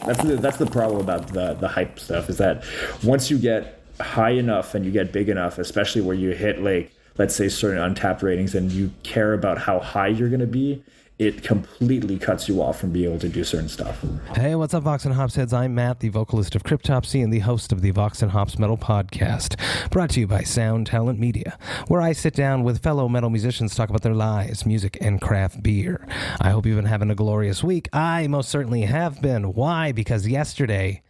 That's the problem about the hype stuff, is that once you get high enough and you get big enough, especially where you hit like, let's say, certain untapped ratings, and you care about how high you're going to be, it completely cuts you off from being able to do certain stuff. Hey, what's up, Vox and Hops heads? I'm Matt, the vocalist of Cryptopsy and the host of the Vox and Hops Metal Podcast, brought to you by Sound Talent Media, where I sit down with fellow metal musicians to talk about their lives, music, and craft beer. I hope you've been having a glorious week. I most certainly have been. Why? Because yesterday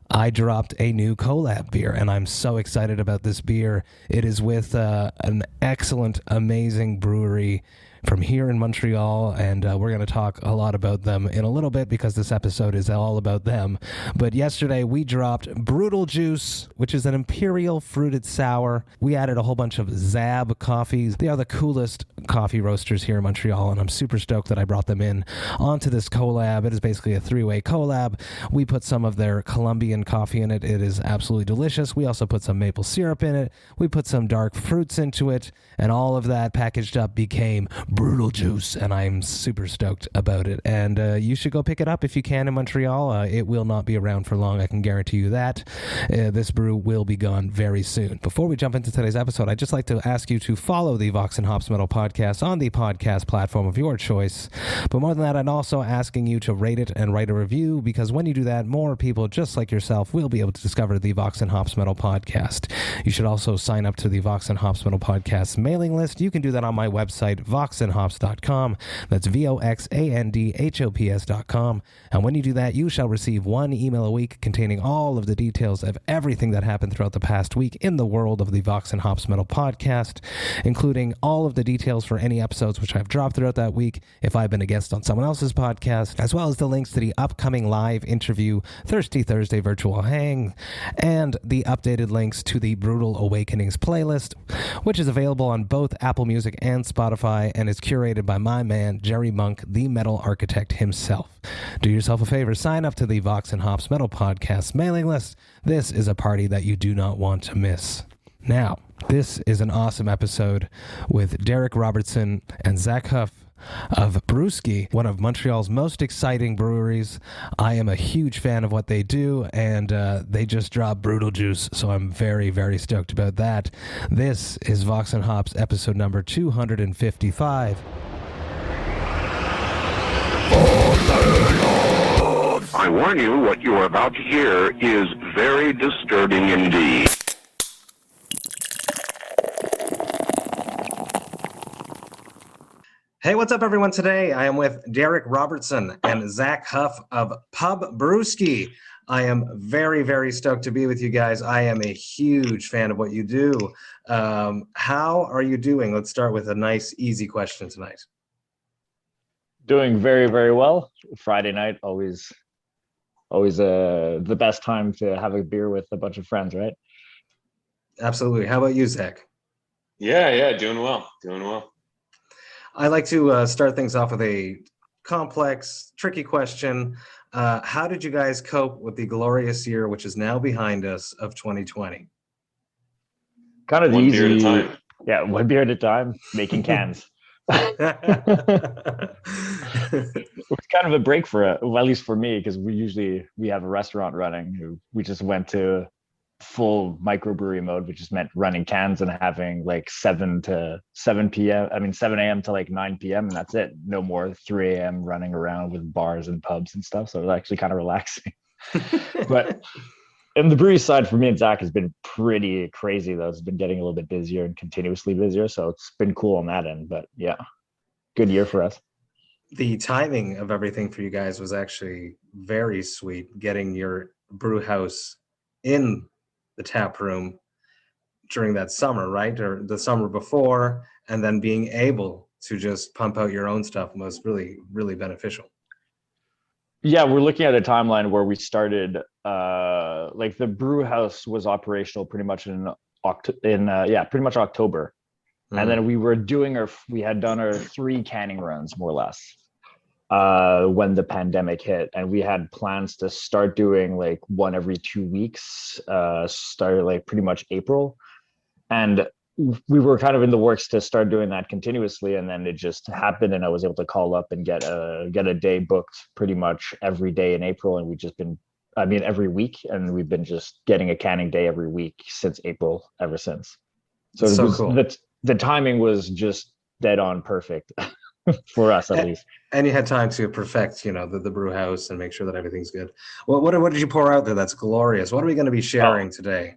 I dropped a new collab beer, and I'm so excited about this beer. It is with an excellent, amazing brewery from here in Montreal, and we're going to talk a lot about them in a little bit because this episode is all about them. But yesterday we dropped Brutal Juice, which is an imperial fruited sour. We added a whole bunch of Zab coffees. They are the coolest coffee roasters here in Montreal, and I'm super stoked that I brought them in onto this collab. It is basically a three-way collab. We put some of their Colombian coffee in it. It is absolutely delicious. We also put some maple syrup in it. We put some dark fruits into it, and all of that packaged up became Brutal Juice, and I'm super stoked about it. And you should go pick it up if you can in Montreal. It will not be around for long, I can guarantee you that. This brew will be gone very soon. Before we jump into today's episode, I'd just like to ask you to follow the Vox and Hops Metal Podcast on the podcast platform of your choice. But more than that, I'm also asking you to rate it and write a review, because when you do that, more people just like yourself will be able to discover the Vox and Hops Metal Podcast. You should also sign up to the Vox and Hops Metal Podcast mailing list. You can do that on my website, VOXandHops.com. That's VOXandHOPS.com. And when you do that, you shall receive one email a week containing all of the details of everything that happened throughout the past week in the world of the Vox and Hops Metal Podcast, including all of the details for any episodes which I've dropped throughout that week, if I've been a guest on someone else's podcast, as well as the links to the upcoming live interview, Thirsty Thursday Virtual Hang, and the updated links to the Brutal Awakenings playlist, which is available on both Apple Music and Spotify, and is curated by my man, Jerry Monk, the metal architect himself. Do yourself a favor, sign up to the Vox and Hops Metal Podcast mailing list. This is a party that you do not want to miss. Now, this is an awesome episode with Derrick Robertson and Zack Heuff of BreWskey, one of Montreal's most exciting breweries. I am a huge fan of what they do, and they just dropped Brutal Juice, so I'm very, very stoked about that. This is Vox and Hops episode number 255. I warn you, what you are about to hear is very disturbing indeed. Hey, what's up, everyone? Today I am with Derrick Robertson and Zack Heuff of BreWskey. I am very, very stoked to be with you guys. I am a huge fan of what you do. How are you doing? Let's start with a nice, easy question tonight. Doing very, very well. Friday night, always the best time to have a beer with a bunch of friends, right? Absolutely. How about you, Zack? Yeah, doing well. I like to start things off with a complex, tricky question. How did you guys cope with the glorious year, which is now behind us, of 2020? Kind of One easy. beer at a time. Yeah, one beer at a time, making cans. It was kind of a break at least for me, because we have a restaurant running. We just went to full microbrewery mode, which just meant running cans and having like 7 a.m. to like 9 p.m. and that's it. No more 3 a.m. running around with bars and pubs and stuff. So it was actually kind of relaxing. But and the brewery side for me and Zack has been pretty crazy though. It's been getting a little bit busier and continuously busier. So it's been cool on that end. But yeah, good year for us. The timing of everything for you guys was actually very sweet, getting your brew house in the tap room during that summer, right? Or the summer before, and then being able to just pump out your own stuff was really, really beneficial. Yeah, we're looking at a timeline where we started, like the brew house was operational pretty much in October. Mm-hmm. And then we had done our 3 canning runs more or less when the pandemic hit, and we had plans to start doing like 1 every 2 weeks, started like pretty much April. And we were kind of in the works to start doing that continuously, and then it just happened, and I was able to call up and get a day booked pretty much every day in April, and we've just been, I mean, every week, and we've been just getting a canning day every week since April, ever since. So That's it so was, cool. the timing was just dead on perfect for us, at least. And you had time to perfect, the brew house and make sure that everything's good. Well, what did you pour out there? That's glorious. What are we going to be sharing today?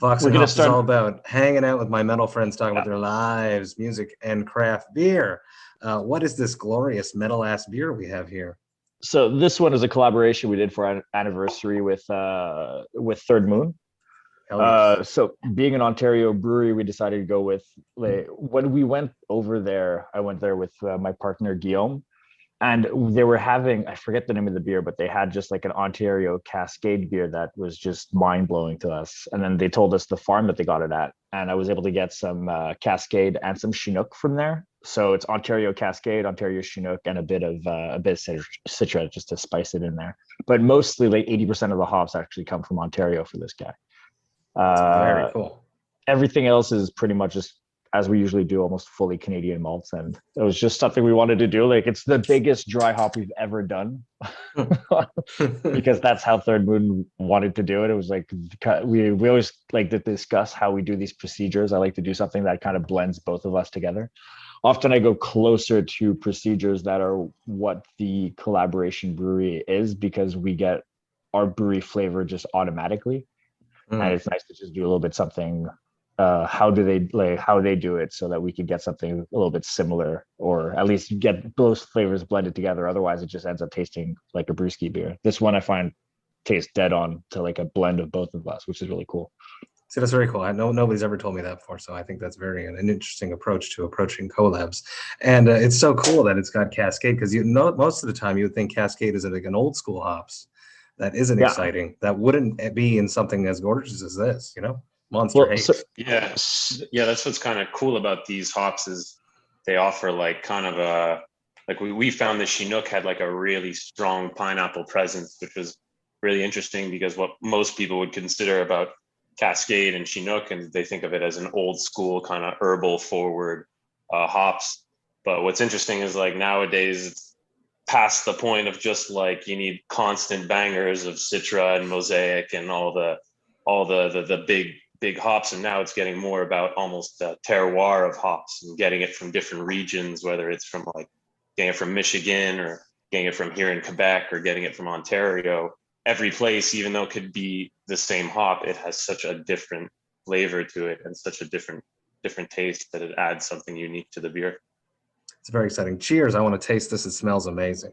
Vox and Hops is all about hanging out with my metal friends, talking about their lives, music, and craft beer. What is this glorious metal-ass beer we have here? So this one is a collaboration we did for our anniversary with Third Moon. Yes. So being an Ontario brewery, we decided to go with, like, when we went over there, I went there with my partner Guillaume, and they were having, I forget the name of the beer, but they had just like an Ontario Cascade beer that was just mind blowing to us. And then they told us the farm that they got it at, and I was able to get some Cascade and some Chinook from there. So it's Ontario Cascade, Ontario Chinook, and a bit of Citra just to spice it in there. But mostly, like 80% of the hops actually come from Ontario for this guy. Very cool. Everything else is pretty much just as we usually do, almost fully Canadian malts, and it was just something we wanted to do. Like, it's the biggest dry hop we've ever done because that's how Third Moon wanted to do it. It was like we always like to discuss how we do these procedures. I like to do something that kind of blends both of us together. Often I go closer to procedures that are what the collaboration brewery is, because we get our brewery flavor just automatically. And it's nice to just do a little bit something, how they do it, so that we can get something a little bit similar, or at least get those flavors blended together. Otherwise it just ends up tasting like a brewski beer. This one I find tastes dead on to like a blend of both of us, which is really cool. See, that's very cool. I know nobody's ever told me that before, so I think that's an interesting approach to approaching collabs. And it's so cool that it's got Cascade, because most of the time you would think Cascade is like an old school hops. That isn't exciting. That wouldn't be in something as gorgeous as this, Monster Haze. Yeah, that's what's kind of cool about these hops is they offer like kind of a, like we found the Chinook had like a really strong pineapple presence, which was really interesting, because what most people would consider about Cascade and Chinook, and they think of it as an old school kind of herbal forward hops. But what's interesting is, like, nowadays it's past the point of just like you need constant bangers of Citra and Mosaic and all the big hops, and now it's getting more about almost a terroir of hops and getting it from different regions, whether it's from like getting it from Michigan or getting it from here in Quebec or getting it from Ontario. Every place, even though it could be the same hop, it has such a different flavor to it and such a different taste that it adds something unique to the beer. It's very exciting. Cheers. I want to taste this. It smells amazing.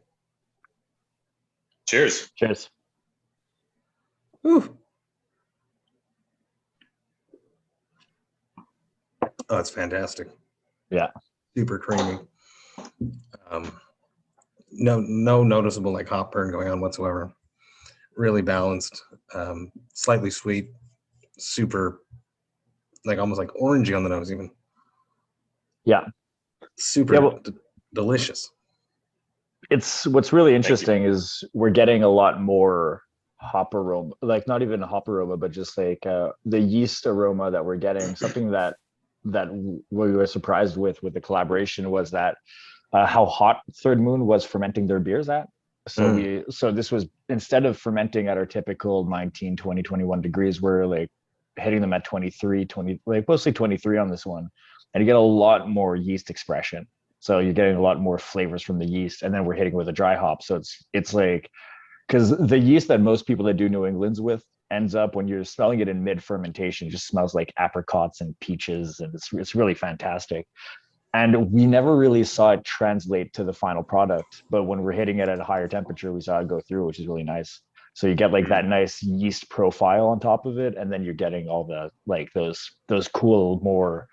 Cheers. Cheers. Whew. Oh, it's fantastic. Yeah. Super creamy. No noticeable like hop burn going on whatsoever. Really balanced. Slightly sweet. Super, like almost like orangey on the nose even. Yeah. Super delicious. It's what's really interesting is we're getting a lot more hop aroma, like not even hop aroma, but just like the yeast aroma that we're getting. Something that we were surprised with the collaboration was that how hot Third Moon was fermenting their beers at. So this was, instead of fermenting at our typical 19, 20, 21 degrees, we're like hitting them at 23, 20, like mostly 23 on this one. And you get a lot more yeast expression. So you're getting a lot more flavors from the yeast, and then we're hitting with a dry hop. So it's like, because the yeast that most people that do New England's with ends up, when you're smelling it in mid fermentation, just smells like apricots and peaches, and it's really fantastic. And we never really saw it translate to the final product, but when we're hitting it at a higher temperature, we saw it go through, which is really nice. So you get like that nice yeast profile on top of it, and then you're getting all the like those cool, more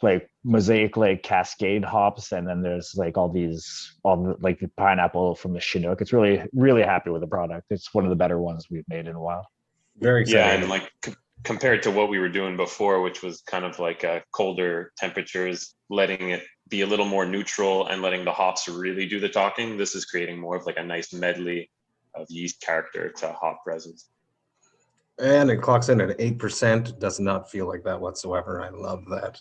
like Mosaic, like Cascade hops, and then there's like all the pineapple from the Chinook. It's really, really happy with the product. It's one of the better ones we've made in a while. Very exciting. Yeah, and like compared to what we were doing before, which was kind of like colder temperatures, letting it be a little more neutral and letting the hops really do the talking, this is creating more of like a nice medley of yeast character to hop presence. And it clocks in at 8%. Does not feel like that whatsoever. I love that.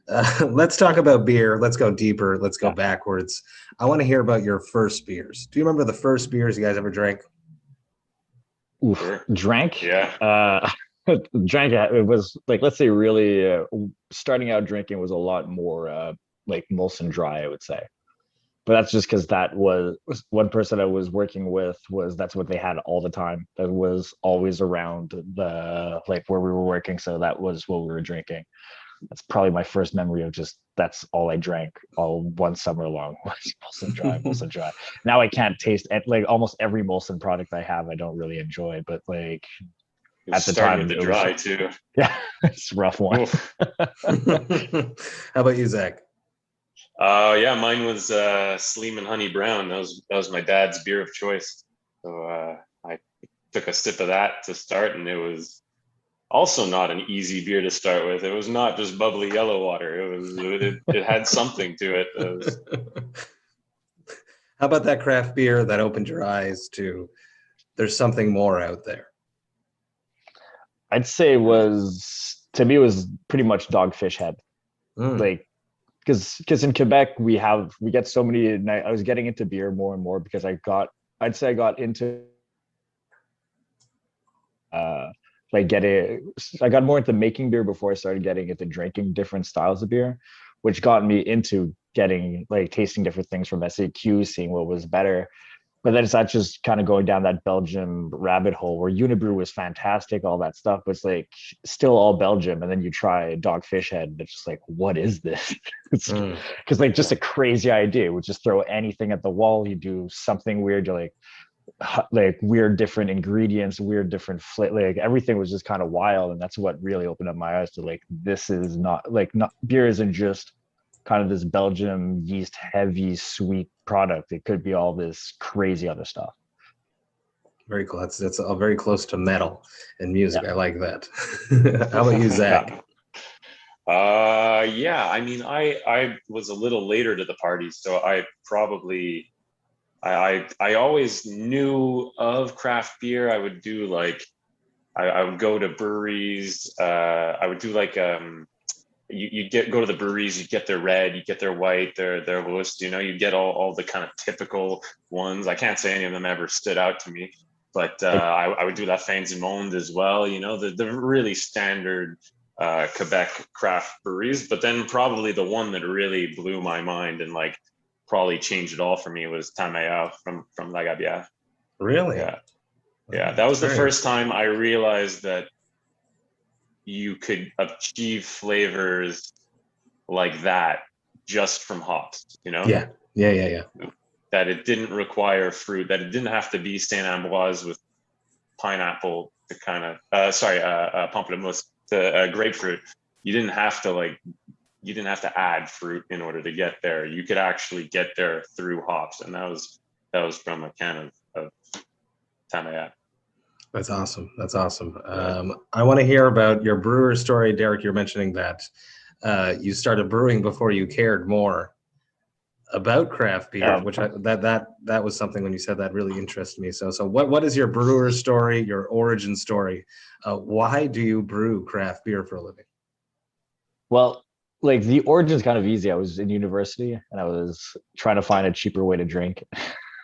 Let's talk about beer. Let's go deeper. Let's go backwards. I want to hear about your first beers. Do you remember the first beers you guys ever drank? Oof. Sure. Drank? Yeah. Drank. It was like, let's say, really starting out drinking was a lot more like Molson Dry, I would say. But that's just because that was one person I was working with, was that's what they had all the time. That was always around the like where we were working, so that was what we were drinking. That's probably my first memory of just that's all I drank all one summer long was Molson Dry, Molson Dry. Now I can't taste it. Like almost every Molson product I have, I don't really enjoy. But like at the time, with the dry too. Yeah, it's a rough one. How about you, Zach? Yeah, mine was Sleeman Honey Brown. That was my dad's beer of choice. So I took a sip of that to start, and it was also not an easy beer to start with. It was not just bubbly yellow water. It had something to it. How about that craft beer that opened your eyes to there's something more out there? I'd say to me it was pretty much Dogfish Head. Like because in Quebec we get so many. I was getting into beer more and more because I got into I got more into making beer before I started getting into drinking different styles of beer, which got me into getting like tasting different things from SAQ, seeing what was better. But then it's not just kind of going down that Belgium rabbit hole where Unibrew was fantastic, all that stuff, but it's like still all Belgium. And then you try Dogfish Head, and it's just like, what is this? Because like just a crazy idea. We just throw anything at the wall. You do something weird. You're like weird different ingredients, weird different like everything was just kind of wild. And that's what really opened up my eyes to like, this is not beer isn't just kind of this Belgium yeast heavy sweet product. It could be all this crazy other stuff. Very cool. That's all very close to metal and music. Yeah. I like that. How about you, Zach? Yeah, I mean, I was a little later to the party, so I probably I always knew of craft beer. I would do like I would go to breweries. I would do like you go to the breweries, you get their red, you get their white, their Wurst, you get all the kind of typical ones. I can't say any of them ever stood out to me, but I would do La Fins du Monde as well, the really standard Quebec craft breweries. But then probably the one that really blew my mind and like probably changed it all for me was Tamaya from La Gabière. Really? Yeah, that was the first time I realized that you could achieve flavors like that just from hops, Yeah. That it didn't require fruit, that it didn't have to be Saint Ambroise with pineapple to kind of pamplemousse to grapefruit. You didn't have to add fruit in order to get there. You could actually get there through hops, and that was from a can of Tamaya. That's awesome. I want to hear about your brewer story, Derrick. You're mentioning that you started brewing before you cared more about craft beer, which that was something when you said that really interested me. So what is your brewer story, your origin story? Why do you brew craft beer for a living? Well, like the origin is kind of easy. I was in university and I was trying to find a cheaper way to drink.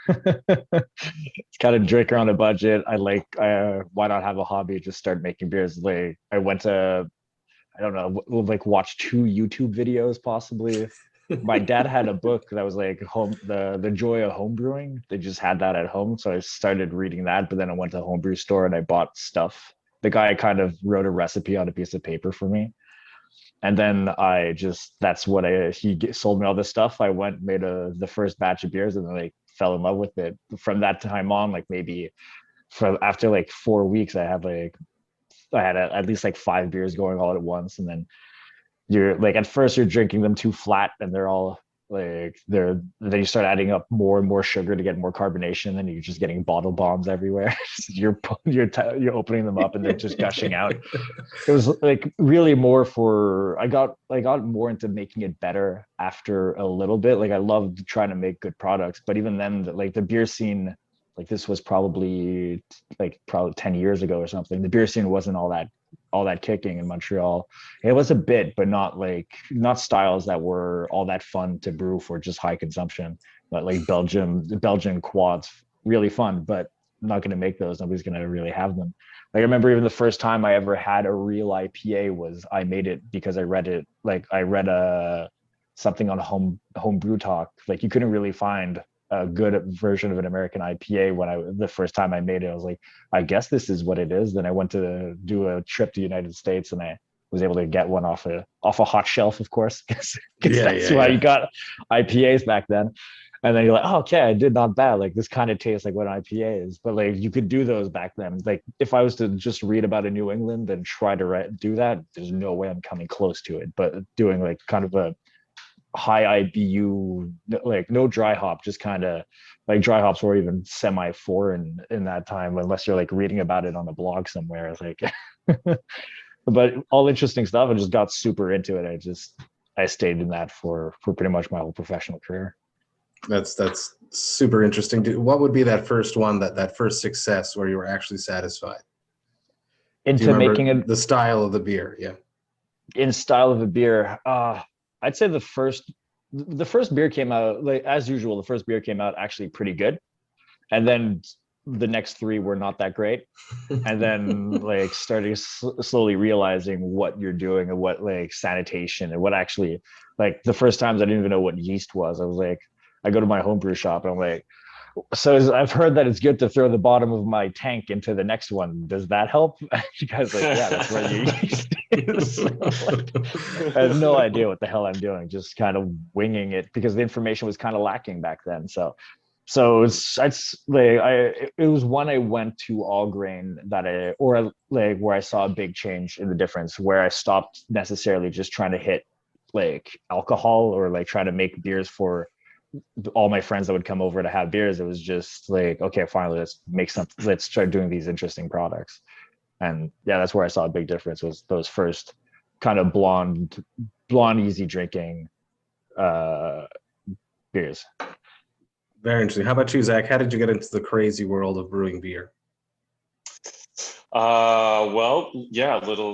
It's kind of drinker on a budget. Why not have a hobby? Just start making beers. Like I went to, I don't know, like watch 2 YouTube videos possibly. My dad had a book that was like the joy of home brewing. They just had that at home, so I started reading that. But then I went to a homebrew store and I bought stuff. The guy kind of wrote a recipe on a piece of paper for me. And then he sold me all this stuff. I made the first batch of beers, and then I fell in love with it. From that time on, like maybe after like 4 weeks, I had at least like 5 beers going all at once. And then you're like, at first you're drinking them too flat, and they're all like then you start adding up more and more sugar to get more carbonation, and then you're just getting bottle bombs everywhere. you're opening them up and they're just gushing out. It was like really more for I got more into making it better after a little bit. Like I loved trying to make good products, but even then, like the beer scene, like this was probably 10 years ago or something, the beer scene wasn't all that all that kicking in Montreal. It was a bit, but not styles that were all that fun to brew for just high consumption. But like the Belgian quads, really fun, but I'm not going to make those. Nobody's going to really have them. Like I remember even the first time I ever had a real IPA was I made it because I read it. Like I read something on home brew talk. Like you couldn't really find a good version of an American IPA the first time I made it. I was like, I guess this is what it is. Then I went to do a trip to the United States and I was able to get one off a hot shelf, of course, because that's why you got IPAs back then. And then you're like, oh, okay, I did not bad. Like this kind of tastes like what an IPA is. But like you could do those back then. Like if I was to just read about a New England and try to do that, there's no way I'm coming close to it. But doing like kind of a high IBU, like no dry hop, just kind of like dry hops were even semi-foreign in that time, unless you're like reading about it on a blog somewhere. It's like, but all interesting stuff. I just got super into it. I stayed in that for pretty much my whole professional career. That's super interesting. What would be that first one, that first success where you were actually satisfied? Into making it the style of the beer, yeah. In style of a beer, I'd say the first beer came out, like as usual, the first beer came out actually pretty good. And then the next three were not that great. And then like starting slowly realizing what you're doing and what like sanitation and what actually, like the first times I didn't even know what yeast was. I was like, I go to my homebrew shop and I'm like, so I've heard that it's good to throw the bottom of my tank into the next one. Does that help? You guys like, yeah, that's where you used it. So, like, I have no idea what the hell I'm doing, just kind of winging it because the information was kind of lacking back then. So it was when I went to all grain where I saw a big change in the difference, where I stopped necessarily just trying to hit like alcohol or like trying to make beers for all my friends that would come over to have beers. It was just like, okay, finally let's start doing these interesting products. And yeah, that's where I saw a big difference, was those first kind of blonde easy drinking beers. Very interesting. How about you, Zach? How did you get into the crazy world of brewing beer? Well, yeah, little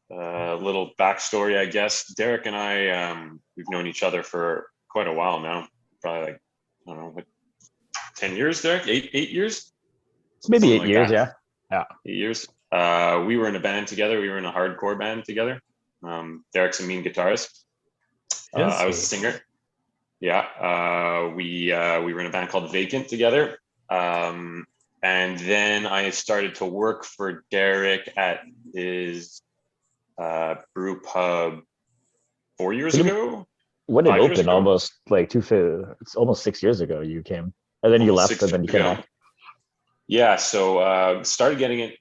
backstory, I guess. Derrick and I, we've known each other for quite a while now. Probably like, I don't know, like 10 years, Derrick? 8 years? Maybe 8 years, yeah. 8 years. We were in a band together. We were in a hardcore band together. Derrick's a mean guitarist. I was a singer. Yeah. We were in a band called Vacant together. And then I started to work for Derrick at his brew pub 4 years ago. When it opened, almost like it's almost 6 years ago you came, and then you left, and then you came back. Yeah, so started getting it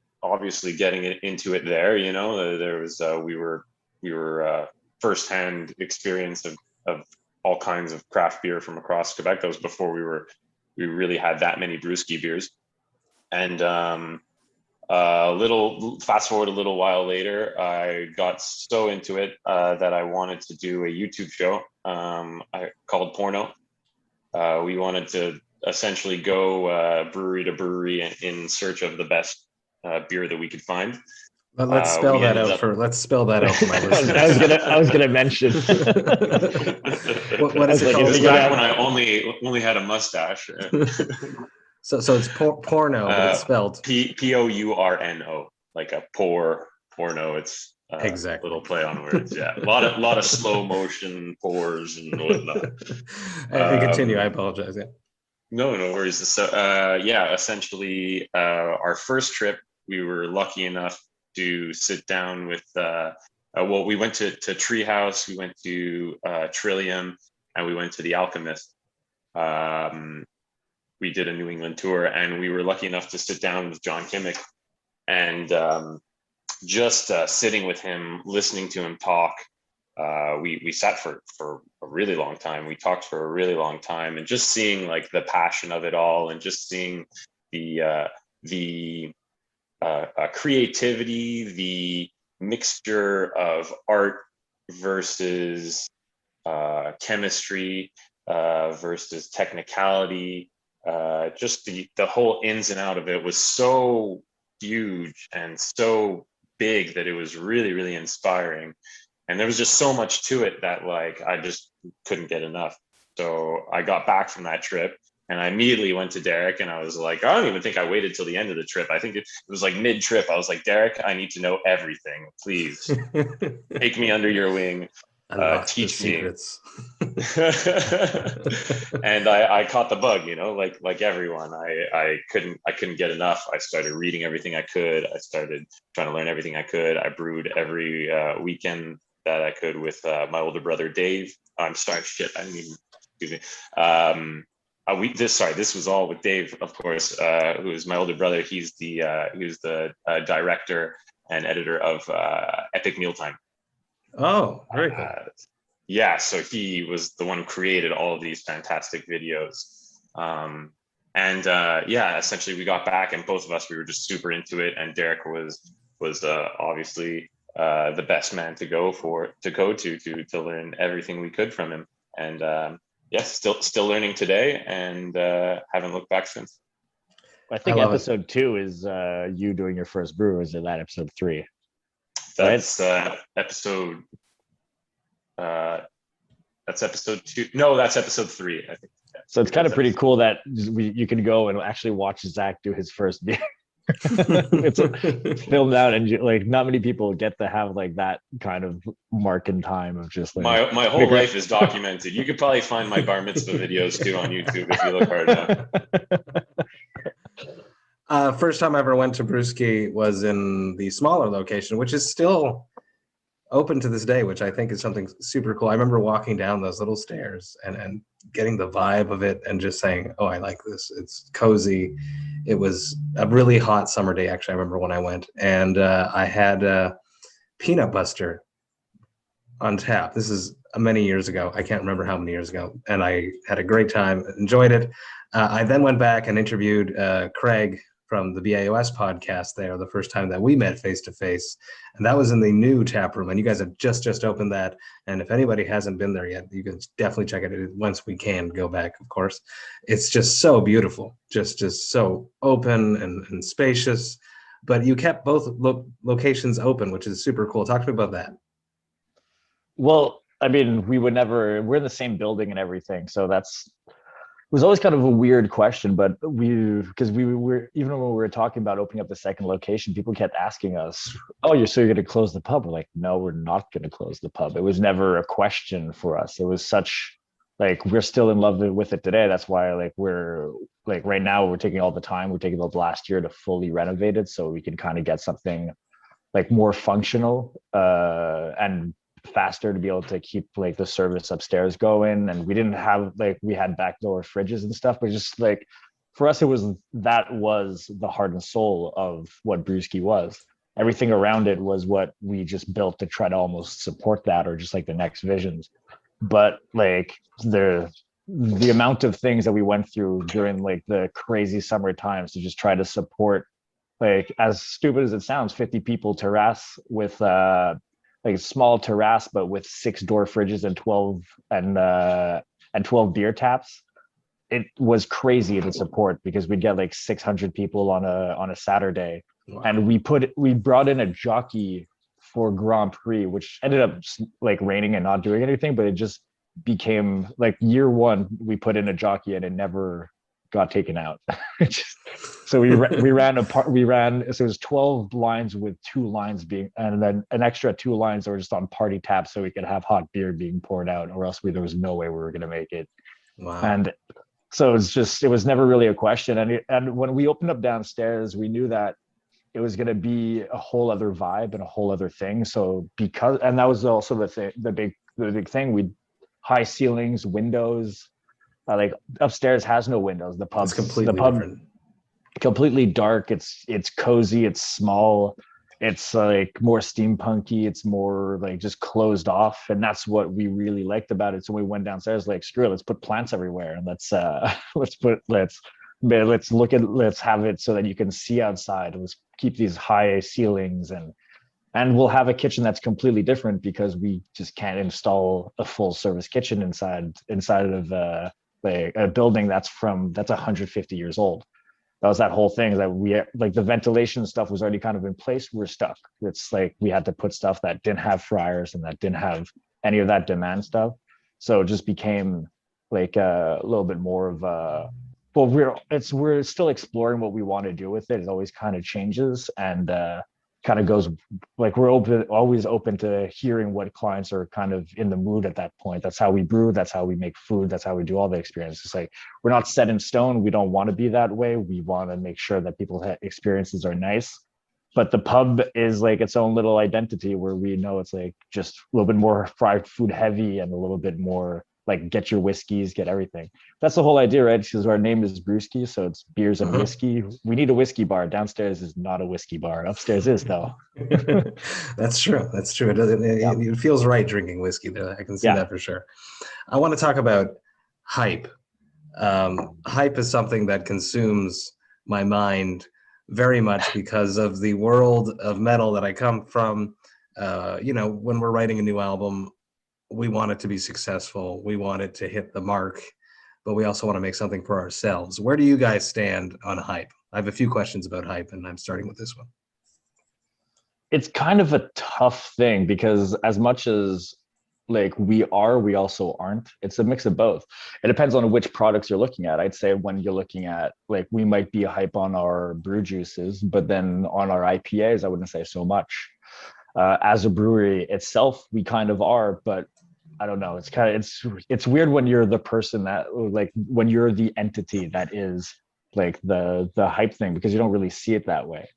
into it there. You know, there was we were firsthand experience of all kinds of craft beer from across Quebec. That was before we really had that many brewski beers, and fast forward a little while later, I got so into it that I wanted to do a YouTube show called Porno. We wanted to essentially go brewery to brewery in search of the best beer that we could find. Let's spell that out for my listeners. I was gonna mention. what is it called? It was back when I only had a mustache. So it's porno, but it's spelled Pourno, like a porno. It's exactly little play on words. Yeah, a lot of slow motion pours and whatnot. Continue. I apologize. Yeah. No worries. So essentially, our first trip, we were lucky enough to sit down with. We went to Treehouse, we went to Trillium, and we went to the Alchemist. We did a New England tour, and we were lucky enough to sit down with John Kimmick, and just sitting with him, listening to him talk. We sat for a really long time. We talked for a really long time, and just seeing like the passion of it all, and just seeing the creativity, the mixture of art versus chemistry versus technicality. Just the whole ins and out of it was so huge and so big that it was really, really inspiring. And there was just so much to it that like I just couldn't get enough. So I got back from that trip and I immediately went to Derrick and I was like, I don't even think I waited till the end of the trip. I think it was like mid-trip. I was like, Derrick, I need to know everything. Please take me under your wing. Teach me. And I caught the bug, you know, like everyone. I couldn't get enough. I started reading everything I could. I started trying to learn everything I could. I brewed every weekend that I could with my older brother Dave. I'm sorry, shit. I didn't even. Excuse me. This was all with Dave, of course, who is my older brother. He was the director and editor of Epic Mealtime. Oh, very cool. Yeah, so he was the one who created all of these fantastic videos. Essentially we got back and both of us, we were just super into it. And Derrick was obviously the best man to go to learn everything we could from him. And still learning today and haven't looked back since. I think episode 2 is you doing your first brew, or is it that episode 3? That's episode. That's episode 2. No, that's episode 3. I think. Yeah. So it's kind of pretty cool that you can go and actually watch Zack do his first beer. It's filmed out, and like not many people get to have like that kind of mark in time of just like my whole life is documented. You could probably find my bar mitzvah videos too on YouTube if you look hard enough. First time I ever went to BreWskey was in the smaller location, which is still open to this day, which I think is something super cool. I remember walking down those little stairs and getting the vibe of it and just saying, oh, I like this. It's cozy. It was a really hot summer day, actually, I remember when I went. And I had Peanut Buster on tap. This is many years ago. I can't remember how many years ago. And I had a great time, enjoyed it. I then went back and interviewed Craig from the BAOS podcast there the first time that we met face to face, and that was in the new tap room, and you guys have just opened that. And if anybody hasn't been there yet, you can definitely check it out once we can go back, of course. It's just so beautiful, just so open and spacious, but you kept both locations open, which is super cool. Talk to me about that. Well, I mean, we're in the same building and everything, so it was always kind of a weird question, but because we were, even when we were talking about opening up the second location, people kept asking us, oh, you're going to close the pub? We're like, no, we're not going to close the pub. It was never a question for us. It was such, like, we're still in love with it today. That's why, like, we're, like, right now we're taking all the time. We're taking the last year to fully renovate it so we can kind of get something, like, more functional and faster to be able to keep like the service upstairs going. And we didn't have we had backdoor fridges and stuff, but just like for us, that was the heart and soul of what BreWskey was. Everything around it was what we just built to try to almost support that, or just like the next visions. But like the amount of things that we went through during like the crazy summer times to just try to support, like, as stupid as it sounds, 50 people terrace with like a small terrace, but with 6 door fridges and 12 beer taps. It was crazy to support because we'd get like 600 people on a Saturday. Wow. And we brought in a jockey for Grand Prix, which ended up like raining and not doing anything, but it just became like year 1, we put in a jockey and it never got taken out. So we ran, so it was 12 lines with 2 lines being, and then an extra 2 lines that were just on party taps so we could have hot beer being poured out, or else there was no way we were going to make it. Wow. And so it was never really a question. And when we opened up downstairs, we knew that it was going to be a whole other vibe and a whole other thing. So and that was also the big thing. We high ceilings, windows. Like upstairs has no windows. The pub's completely different. Completely dark. It's cozy. It's small. It's like more steampunky. It's more like just closed off, and that's what we really liked about it. So we went downstairs like, screw it, let's put plants everywhere, and let's have it so that you can see outside. Let's keep these high ceilings, and we'll have a kitchen that's completely different because we just can't install a full service kitchen inside of a building that's 150 years old. that was that whole thing, that we like the ventilation stuff was already kind of in place. We're stuck. It's like we had to put stuff that didn't have fryers and that didn't have any of that demand stuff. So it just became like a little bit more of a, well, we're still exploring what we want to do with it. It always kind of changes, and kind of goes, like, we're always open to hearing what clients are kind of in the mood at that point. That's how we brew, that's how we make food, that's how we do all the experiences. It's like, we're not set in stone. We don't want to be that way. We want to make sure that people's experiences are nice. But the pub is like its own little identity, where we know it's like just a little bit more fried food heavy and a little bit more like get your whiskeys, get everything. That's the whole idea, right? Because our name is BreWskey, so it's beers and whiskey. We need a whiskey bar. Downstairs is not a whiskey bar. Upstairs is, though. That's true. That's true. It feels right drinking whiskey, though. I can see that for sure. I want to talk about hype. Hype is something that consumes my mind very much because of the world of metal that I come from. When we're writing a new album, we want it to be successful. We want it to hit the mark, but we also want to make something for ourselves. Where do you guys stand on hype? I have a few questions about hype, and I'm starting with this one. It's kind of a tough thing because as much as like we also aren't. It's a mix of both. It depends on which products you're looking at. I'd say when you're looking at, like, we might be hype on our brew juices, but then on our IPAs, I wouldn't say so much. As a brewery itself, we kind of are, but I don't know. It's weird when you're the person that, like, when you're the entity that is like the hype thing, because you don't really see it that way.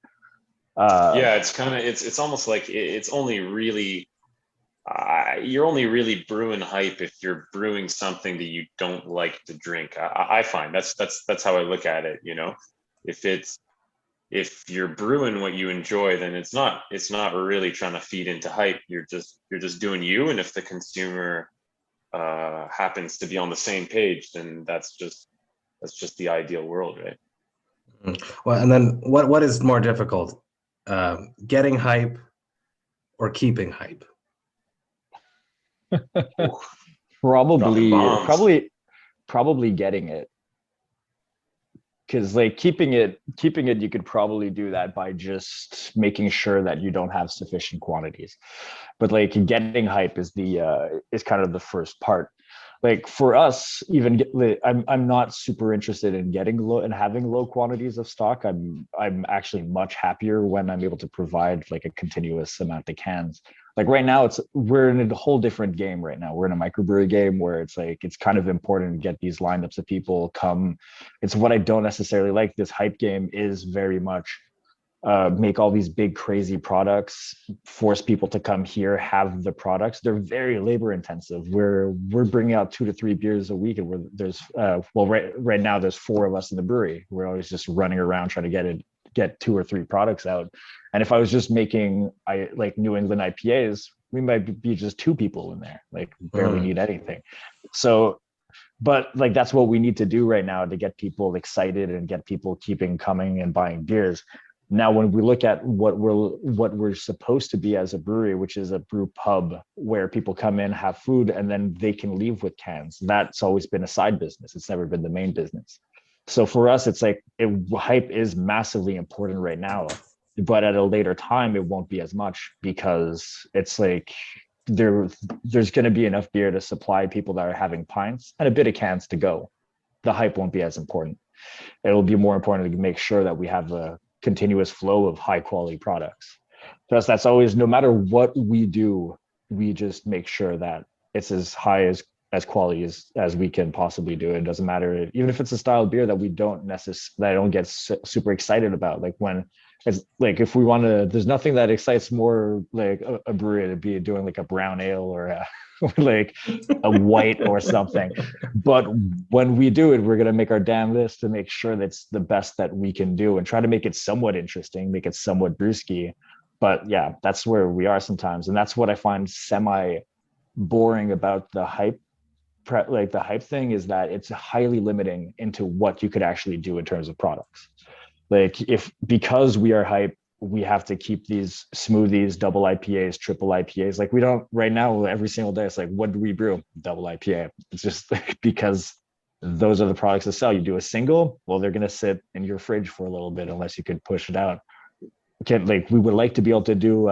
It's almost like it's only really you're only really brewing hype if you're brewing something that you don't like to drink. I find that's how I look at it. If you're brewing what you enjoy, then it's not really trying to feed into hype. You're just doing you, and if the consumer happens to be on the same page, then that's just the ideal world, right? Well, and then what is more difficult, getting hype or keeping hype? Probably getting it. Because, like, keeping it, you could probably do that by just making sure that you don't have sufficient quantities. But, like, getting hype is kind of the first part. Like, for us, even I'm not super interested in getting low and having low quantities of stock. I'm actually much happier when I'm able to provide, like, a continuous amount of cans. Like, right now, we're in a whole different game right now. We're in a microbrewery game where it's like, it's kind of important to get these lineups of people come. It's what I don't necessarily like. This hype game is very much make all these big, crazy products, force people to come here, have the products. They're very labor intensive. We're bringing out 2 to 3 beers a week, and there's right now there's 4 of us in the brewery. We're always just running around trying to get 2 or 3 products out. And if I was just making like New England IPAs, we might be just 2 people in there, like, barely need anything. So, but, like, that's what we need to do right now to get people excited and get people keeping coming and buying beers. Now, when we look at what we're supposed to be as a brewery, which is a brew pub where people come in, have food, and then they can leave with cans, that's always been a side business. It's never been the main business. So for us, it's like hype is massively important right now, but at a later time, it won't be as much, because it's like there's going to be enough beer to supply people that are having pints and a bit of cans to go. The hype won't be as important. It'll be more important to make sure that we have a continuous flow of high quality products. Because that's always, no matter what we do, we just make sure that it's as high as quality as we can possibly do. It doesn't matter, even if it's a style of beer that I don't get super excited about. Like, when it's like, if we want to, there's nothing that excites more like a brewery to be doing like a brown ale or like a white or something. But when we do it, we're going to make our damn list to make sure that's the best that we can do and try to make it somewhat interesting, make it somewhat brewski. But yeah, that's where we are sometimes. And that's what I find semi boring about the hype. Like, the hype thing is that it's highly limiting into what you could actually do in terms of products. Like, because we are hype, we have to keep these smoothies, double IPAs, triple IPAs. Like, we don't right now, every single day, it's like, what do we brew? Double IPA. It's just because those are the products that sell. You do a single, well, they're going to sit in your fridge for a little bit unless you could push it out. We would like to be able to do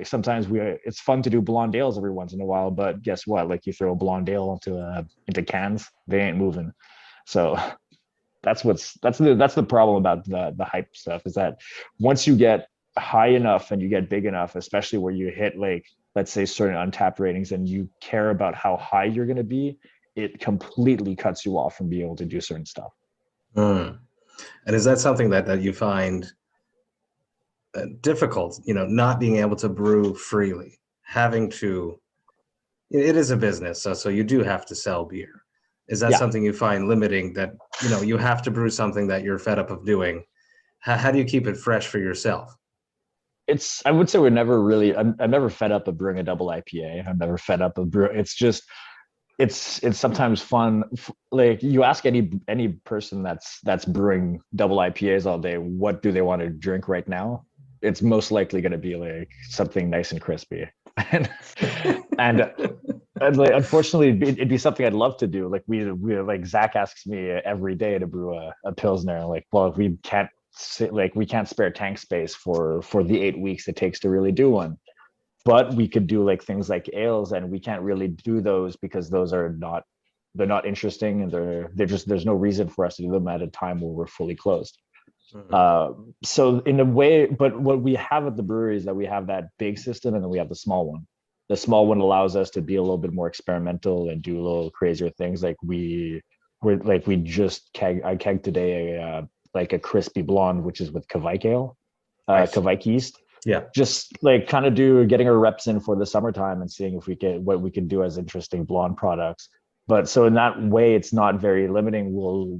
sometimes it's fun to do blonde ales every once in a while, but guess what? Like, you throw a blonde ale into cans, they ain't moving. So that's the problem about the hype stuff, is that once you get high enough and you get big enough, especially where you hit, like, let's say certain untapped ratings, and you care about how high you're going to be, it completely cuts you off from being able to do certain stuff. And is that something that you find difficult, not being able to brew freely, having to, it is a business, so you do have to sell beer. Is that something you find limiting, that, you have to brew something that you're fed up of doing? How do you keep it fresh for yourself? I would say we're never really, I'm never fed up of brewing a double IPA. I'm never fed up of brewing. It's just, it's sometimes fun. Like, you ask any person that's brewing double IPAs all day, what do they want to drink right now? It's most likely going to be like something nice and crispy. and like, unfortunately, it'd be something I'd love to do. Like, we like, Zach asks me every day to brew a Pilsner. Like, well, we can't spare tank space for the 8 weeks it takes to really do one. But we could do like things like ales, and we can't really do those because those are they're not interesting, and there's no reason for us to do them at a time where we're fully closed. So in a way, but what we have at the brewery is that we have that big system, and then we have the small one. The small one allows us to be a little bit more experimental and do a little crazier things. Like, I kegged today a crispy blonde, which is with Kvike ale, Kvike yeast. Yeah, just like kind of getting our reps in for the summertime and seeing if what we can do as interesting blonde products. But so in that way, it's not very limiting.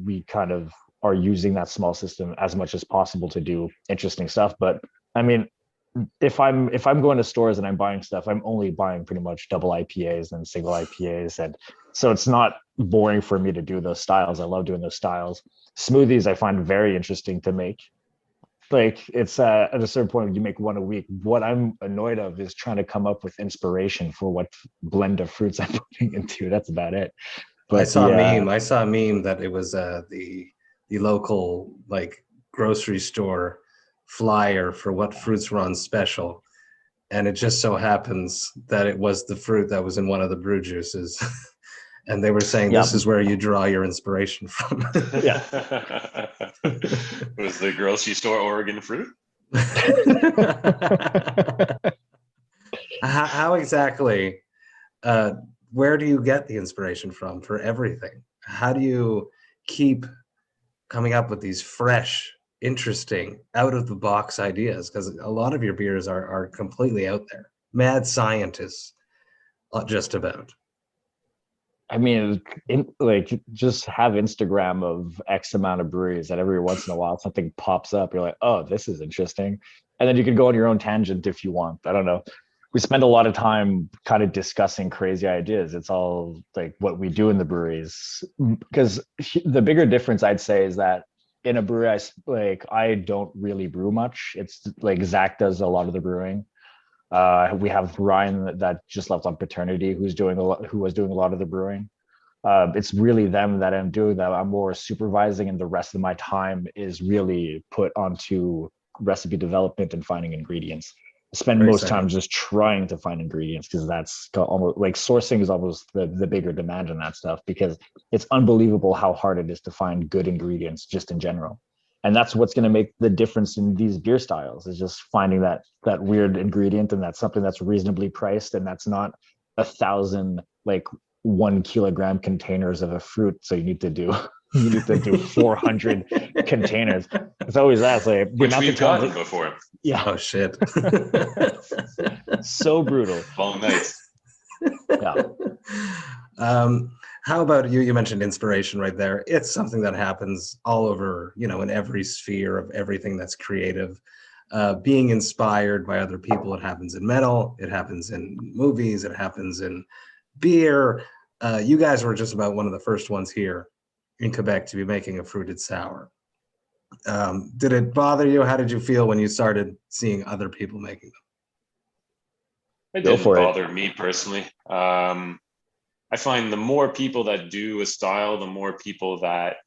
We kind of are using that small system as much as possible to do interesting stuff. But I mean, if I'm going to stores and I'm buying stuff, I'm only buying pretty much double IPAs and single IPAs, and so it's not boring for me to do those styles. I love doing those styles. Smoothies I find very interesting to make. Like, it's at a certain point, you make one a week. What I'm annoyed of is trying to come up with inspiration for what blend of fruits I'm putting into. That's about it. But I saw a meme that it was the local, like, grocery store flyer for what fruits were on special, and it just so happens that it was the fruit that was in one of the brew juices. And they were saying, this is where you draw your inspiration from. Yeah. Was the grocery store Oregon fruit? How exactly, where do you get the inspiration from for everything? How do you keep coming up with these fresh, interesting, out-of-the-box ideas? Because a lot of your beers are completely out there. Mad scientists, just about. I mean, just have Instagram of X amount of breweries that every once in a while something pops up. You're like, oh, this is interesting. And then you can go on your own tangent if you want. I don't know. We spend a lot of time kind of discussing crazy ideas. It's all like what we do in the breweries. Because the bigger difference, I'd say, is that in a brewery, I don't really brew much. It's like Zach does a lot of the brewing. We have Ryan that just left on paternity, who was doing a lot of the brewing. It's really them that I'm doing that. I'm more supervising, and the rest of my time is really put onto recipe development and finding ingredients. I spend most time just trying to find ingredients, because that's almost like sourcing is almost the bigger demand on that stuff, because it's unbelievable how hard it is to find good ingredients just in general. And that's what's going to make the difference in these beer styles, is just finding that weird ingredient, and that's something that's reasonably priced, and that's not 1,000 1 kilogram containers of a fruit. So you need to do 400 containers. It's always that. It's like, which we've gotten before. Yeah. Oh shit. So brutal. Long nights. Yeah. How about you? You mentioned inspiration right there. It's something that happens all over, in every sphere of everything that's creative. Being inspired by other people. It happens in metal. It happens in movies. It happens in beer. You guys were just about one of the first ones here in Quebec to be making a fruited sour. Did it bother you? How did you feel when you started seeing other people making them? It didn't bother me personally. I find the more people that do a style, the more people that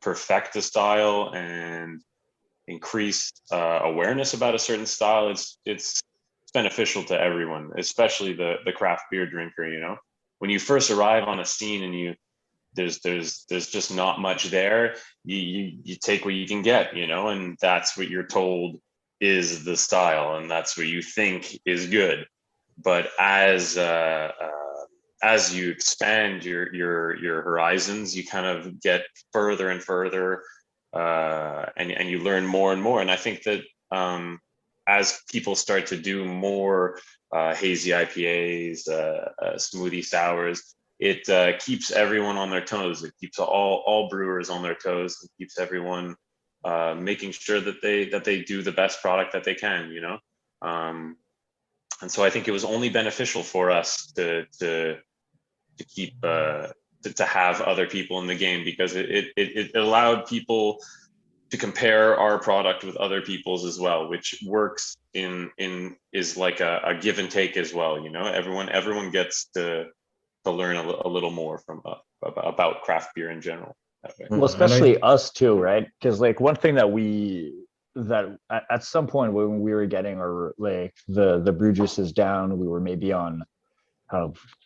perfect the style and increase awareness about a certain style, it's beneficial to everyone, especially the craft beer drinker. You know, when you first arrive on a scene and there's just not much there, you take what you can get, you know, and that's what you're told is the style, and that's what you think is good. But as you expand your horizons, you kind of get further and further, and you learn more and more. And I think that as people start to do more hazy IPAs, smoothie sours, it keeps everyone on their toes. It keeps all brewers on their toes. It keeps everyone making sure that they do the best product that they can, you know. And so I think it was only beneficial for us to keep to have other people in the game, because it allowed people to compare our product with other people's as well, which works is like a give and take as well. You know, everyone gets to learn a little more from about craft beer in general. Well, especially us too, right? Because like one thing that at some point when we were getting our like the brew juices down, we were maybe on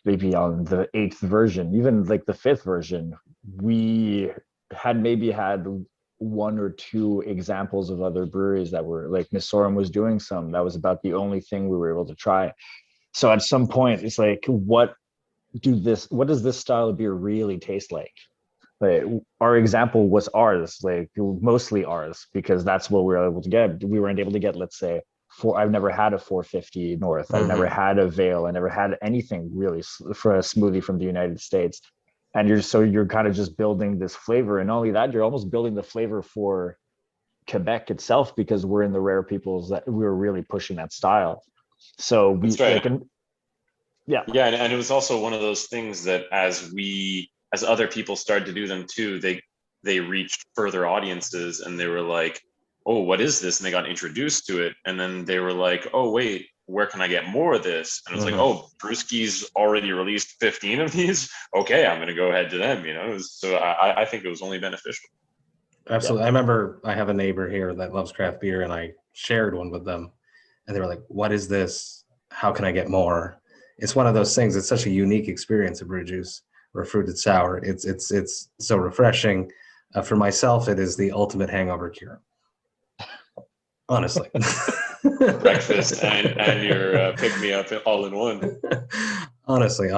maybe on the 8th version, even like the 5th version, we had maybe had 1 or 2 examples of other breweries that were like Missorum was doing some. That was about the only thing we were able to try. So at some point it's like, what does this style of beer really taste like? Like our example was ours, like mostly ours, because that's what we were able to get. We weren't able to get, let's say, I've never had a 450 North. I've never had a Veil. I never had anything really for a smoothie from the United States. And you're kind of just building this flavor. And not only that, you're almost building the flavor for Quebec itself, because we're in the rare peoples that we were really pushing that style. So we, that's right. Yeah. And it was also one of those things that as other people started to do them too, they reached further audiences, and they were like, oh, what is this? And they got introduced to it. And then they were like, oh, wait, where can I get more of this? And it was like, oh, BreWskey's already released 15 of these. Okay, I'm going to go ahead to them, you know? So I think it was only beneficial. Absolutely. Yeah. I remember I have a neighbor here that loves craft beer, and I shared one with them. And they were like, what is this? How can I get more? It's one of those things. It's such a unique experience of brew juice or fruited sour. It's so refreshing. For myself, it is the ultimate hangover cure. Honestly. Breakfast and your pick-me-up all in one. Honestly.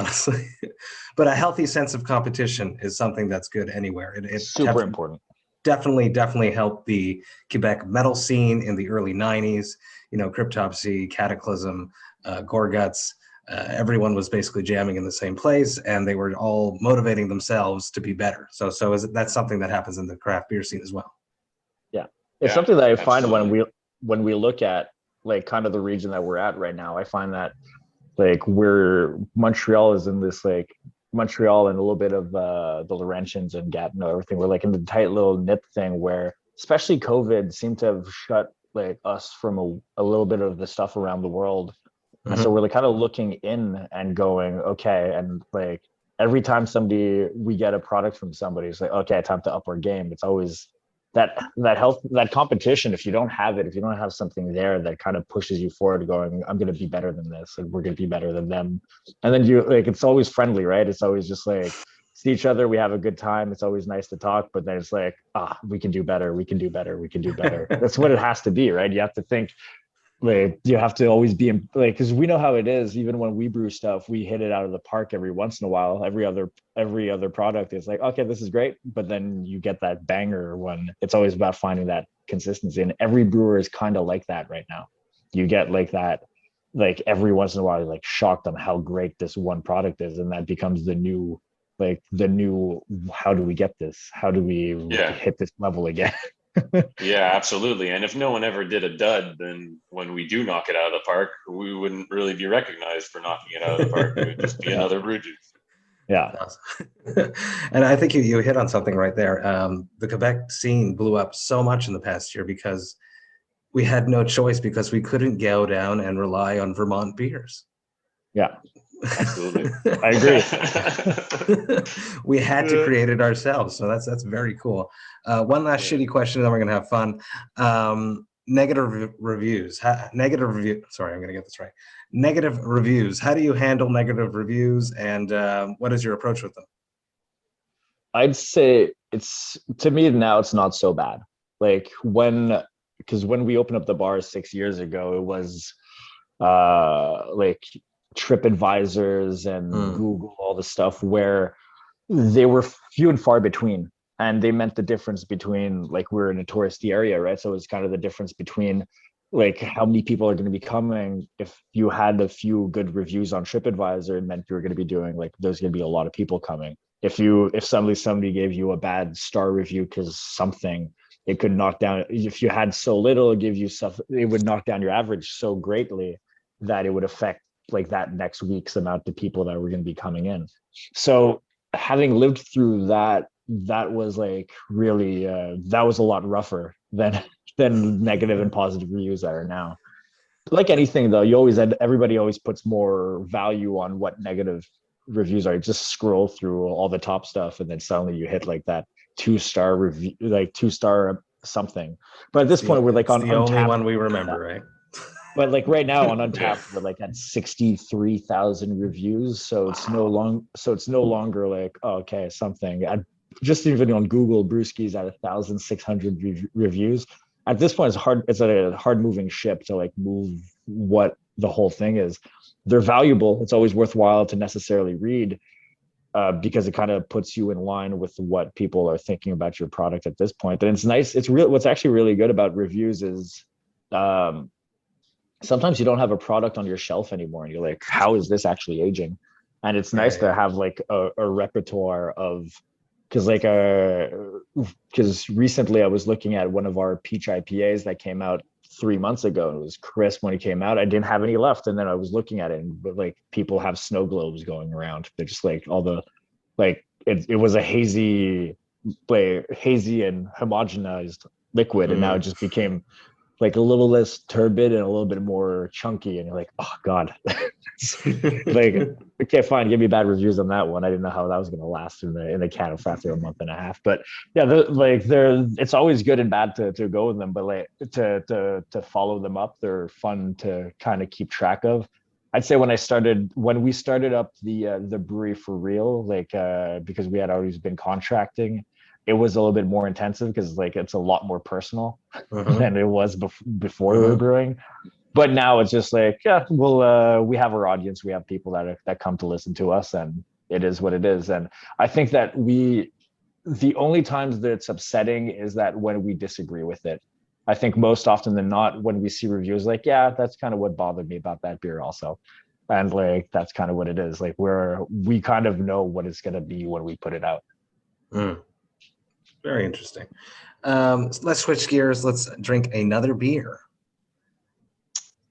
But a healthy sense of competition is something that's good anywhere. It's super important. Definitely helped the Quebec metal scene in the early 90s. You know, Cryptopsy, Cataclysm, Gorguts. Everyone was basically jamming in the same place, and they were all motivating themselves to be better. So that's something that happens in the craft beer scene as well. Yeah, it's something that I find when we look at like kind of the region that we're at right now. I find that like Montreal is in this like Montreal and a little bit of the Laurentians and Gatineau, everything. We're like in the tight little knit thing where, especially COVID, seemed to have shut like us from a little bit of the stuff around the world. And so we're like kind of looking in and going, okay, and like every time we get a product from somebody, it's like, okay, time to up our game. It's always that competition. If you don't have it, if you don't have something there that kind of pushes you forward, going, I'm going to be better than this, and we're going to be better than them. And then you like, it's always friendly, right? It's always just like see each other, we have a good time. It's always nice to talk, but then it's like, we can do better. We can do better. We can do better. That's what it has to be, right? You have to think. Like you have to always be in, like, because we know how it is. Even when we brew stuff, we hit it out of the park every once in a while. Every other product is like, okay, this is great, but then you get that banger one. It's always about finding that consistency, and every brewer is kind of like that right now. You get like that, like every once in a while, you're like shocked on how great this one product is, and that becomes the new. How do we get this? How do we hit this level again? Yeah, absolutely. And if no one ever did a dud, then when we do knock it out of the park, we wouldn't really be recognized for knocking it out of the park. It would just be another brew juice. Yeah. And I think you hit on something right there. The Quebec scene blew up so much in the past year because we had no choice, because we couldn't go down and rely on Vermont beers. Yeah. Absolutely. I agree. We had to create it ourselves, so that's very cool. One last shitty question, then we're gonna have fun. Negative reviews. Negative review. Sorry, I'm gonna get this right. Negative reviews. How do you handle negative reviews, and what is your approach with them? I'd say to me now it's not so bad. Like because when we opened up the bar 6 years ago, it was like TripAdvisors and Google, all the stuff where they were few and far between, and they meant the difference between, like, we're in a touristy area, right? So it's kind of the difference between like how many people are going to be coming. If you had a few good reviews on TripAdvisor, it meant you were going to be doing, like, there's going to be a lot of people coming. If somebody gave you a bad star review because something, it could knock down. If you had so little, it would knock down your average so greatly that it would affect, like, that next week's amount of people that were going to be coming in. So having lived through that was like really that was a lot rougher than negative and positive reviews that are now. Like anything though, everybody always puts more value on what negative reviews are. You just scroll through all the top stuff and then suddenly you hit like that 2-star review, like 2-star something. But at this point we're like on the only Untapped, one we remember, right? But like right now on Untapped, we're like at 63,000 reviews. So it's no longer like, oh, okay, something. Just even on Google, BreWskey's at 1,600 reviews. At this point, it's a hard moving ship to like move what the whole thing is. They're valuable. It's always worthwhile to necessarily read because it kind of puts you in line with what people are thinking about your product at this point. And it's nice. What's actually really good about reviews is sometimes you don't have a product on your shelf anymore and you're like, how is this actually aging? And it's nice to have like a repertoire of, because recently I was looking at one of our peach IPAs that came out 3 months ago. It was crisp when it came out. I didn't have any left. And then I was looking at it and like people have snow globes going around. They're just like all the, like, it was a hazy and homogenized liquid. And now it just became like a little less turbid and a little bit more chunky, and you're like, oh god. Like, okay, fine, give me bad reviews on that one. I didn't know how that was going to last in the can after a month and a half. But yeah, it's always good and bad to go with them, but like to follow them up, they're fun to kind of keep track of. I'd say when we started up the brewery for real, like because we had always been contracting, it was a little bit more intensive because like it's a lot more personal than it was before we were brewing. But now it's just like, yeah, we have our audience, we have people that come to listen to us, and it is what it is. And I think that the only times that it's upsetting is that when we disagree with it. I think most often than not, when we see reviews, like, yeah, that's kind of what bothered me about that beer also. And like, that's kind of what it is. Like we kind of know what it's going to be when we put it out. Very interesting. Let's switch gears. Let's drink another beer.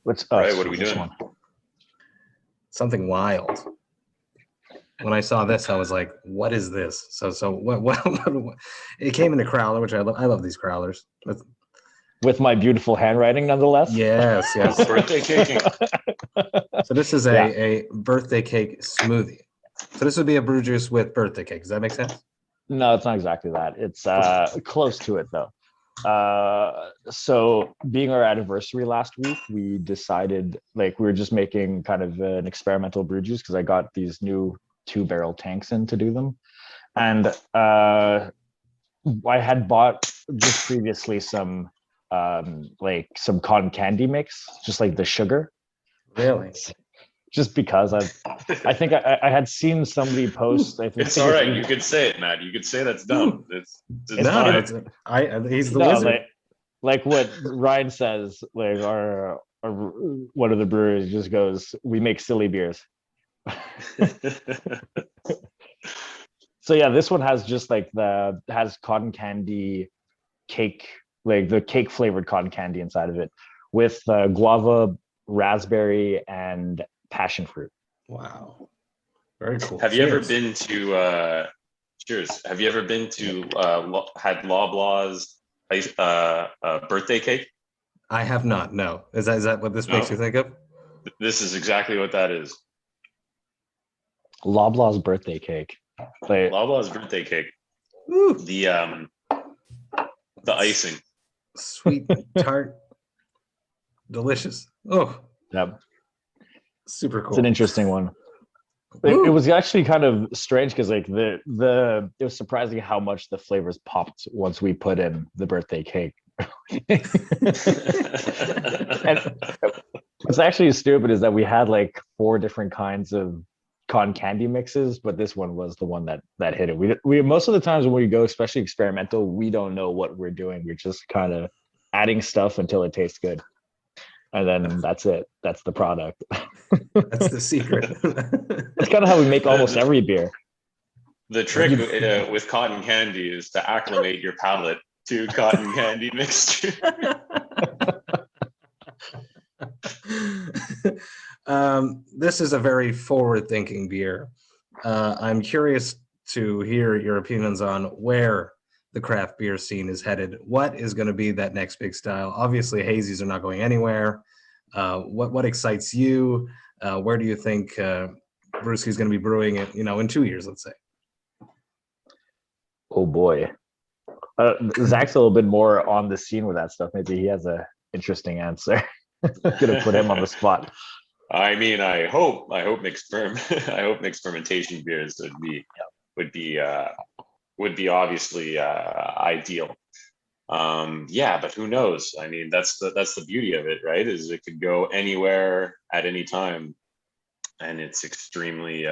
What are we doing? Something wild. When I saw this, I was like, "What is this?" So what? It came in a crowler, which I love. I love these crowlers. With my beautiful handwriting, nonetheless. Yes. Birthday caking. So this is a birthday cake smoothie. So this would be a brew juice with birthday cake. Does that make sense? No, it's not exactly that. It's close to it though. So being our anniversary last week, we decided, like, we were just making kind of an experimental brew juice because I got these new 2-barrel tanks in to do them. And I had bought just previously some cotton candy mix, just like the sugar. Really? Just because I think I had seen somebody post. It's all right. You could say it, Matt. You could say that's dumb. It's fine. He's the wizard. Like what Ryan says, like our one of the brewers just goes, "We make silly beers." So yeah, this one has just like has cotton candy cake, like the cake flavored cotton candy inside of it, with guava, raspberry, and passion fruit. Wow, very cool. Have you ever been to cheers? Have you ever been to had Loblaws birthday cake? I have not. No. Is that what this makes you think of? This is exactly what that is. Loblaw's birthday cake. Like, Lala's birthday cake. Woo. The icing. Sweet, tart, delicious. Oh, yep. super cool. It's an interesting one. It was actually kind of strange because like it was surprising how much the flavors popped once we put in the birthday cake. And what's actually stupid is that we had like 4 different kinds of cotton candy mixes, but this one was the one that hit it. We most of the times when we go, especially experimental, we don't know what we're doing. We're just kind of adding stuff until it tastes good. And then that's it. That's the product. That's the secret. That's kind of how we make almost every beer. The trick with cotton candy is to acclimate your palate to cotton candy mixture. This is a very forward-thinking beer. I'm curious to hear your opinions on where the craft beer scene is headed. What is going to be that next big style? Obviously, hazies are not going anywhere. What excites you? Where do you think BreWskey is going to be brewing it? In 2 years, let's say. Oh boy, Zach's a little bit more on the scene with that stuff. Maybe he has a interesting answer. Gonna put him on the spot. I mean, I hope mixed fermentation beers would be obviously ideal. But who knows? I mean, that's the beauty of it, right? Is it could go anywhere at any time, and it's extremely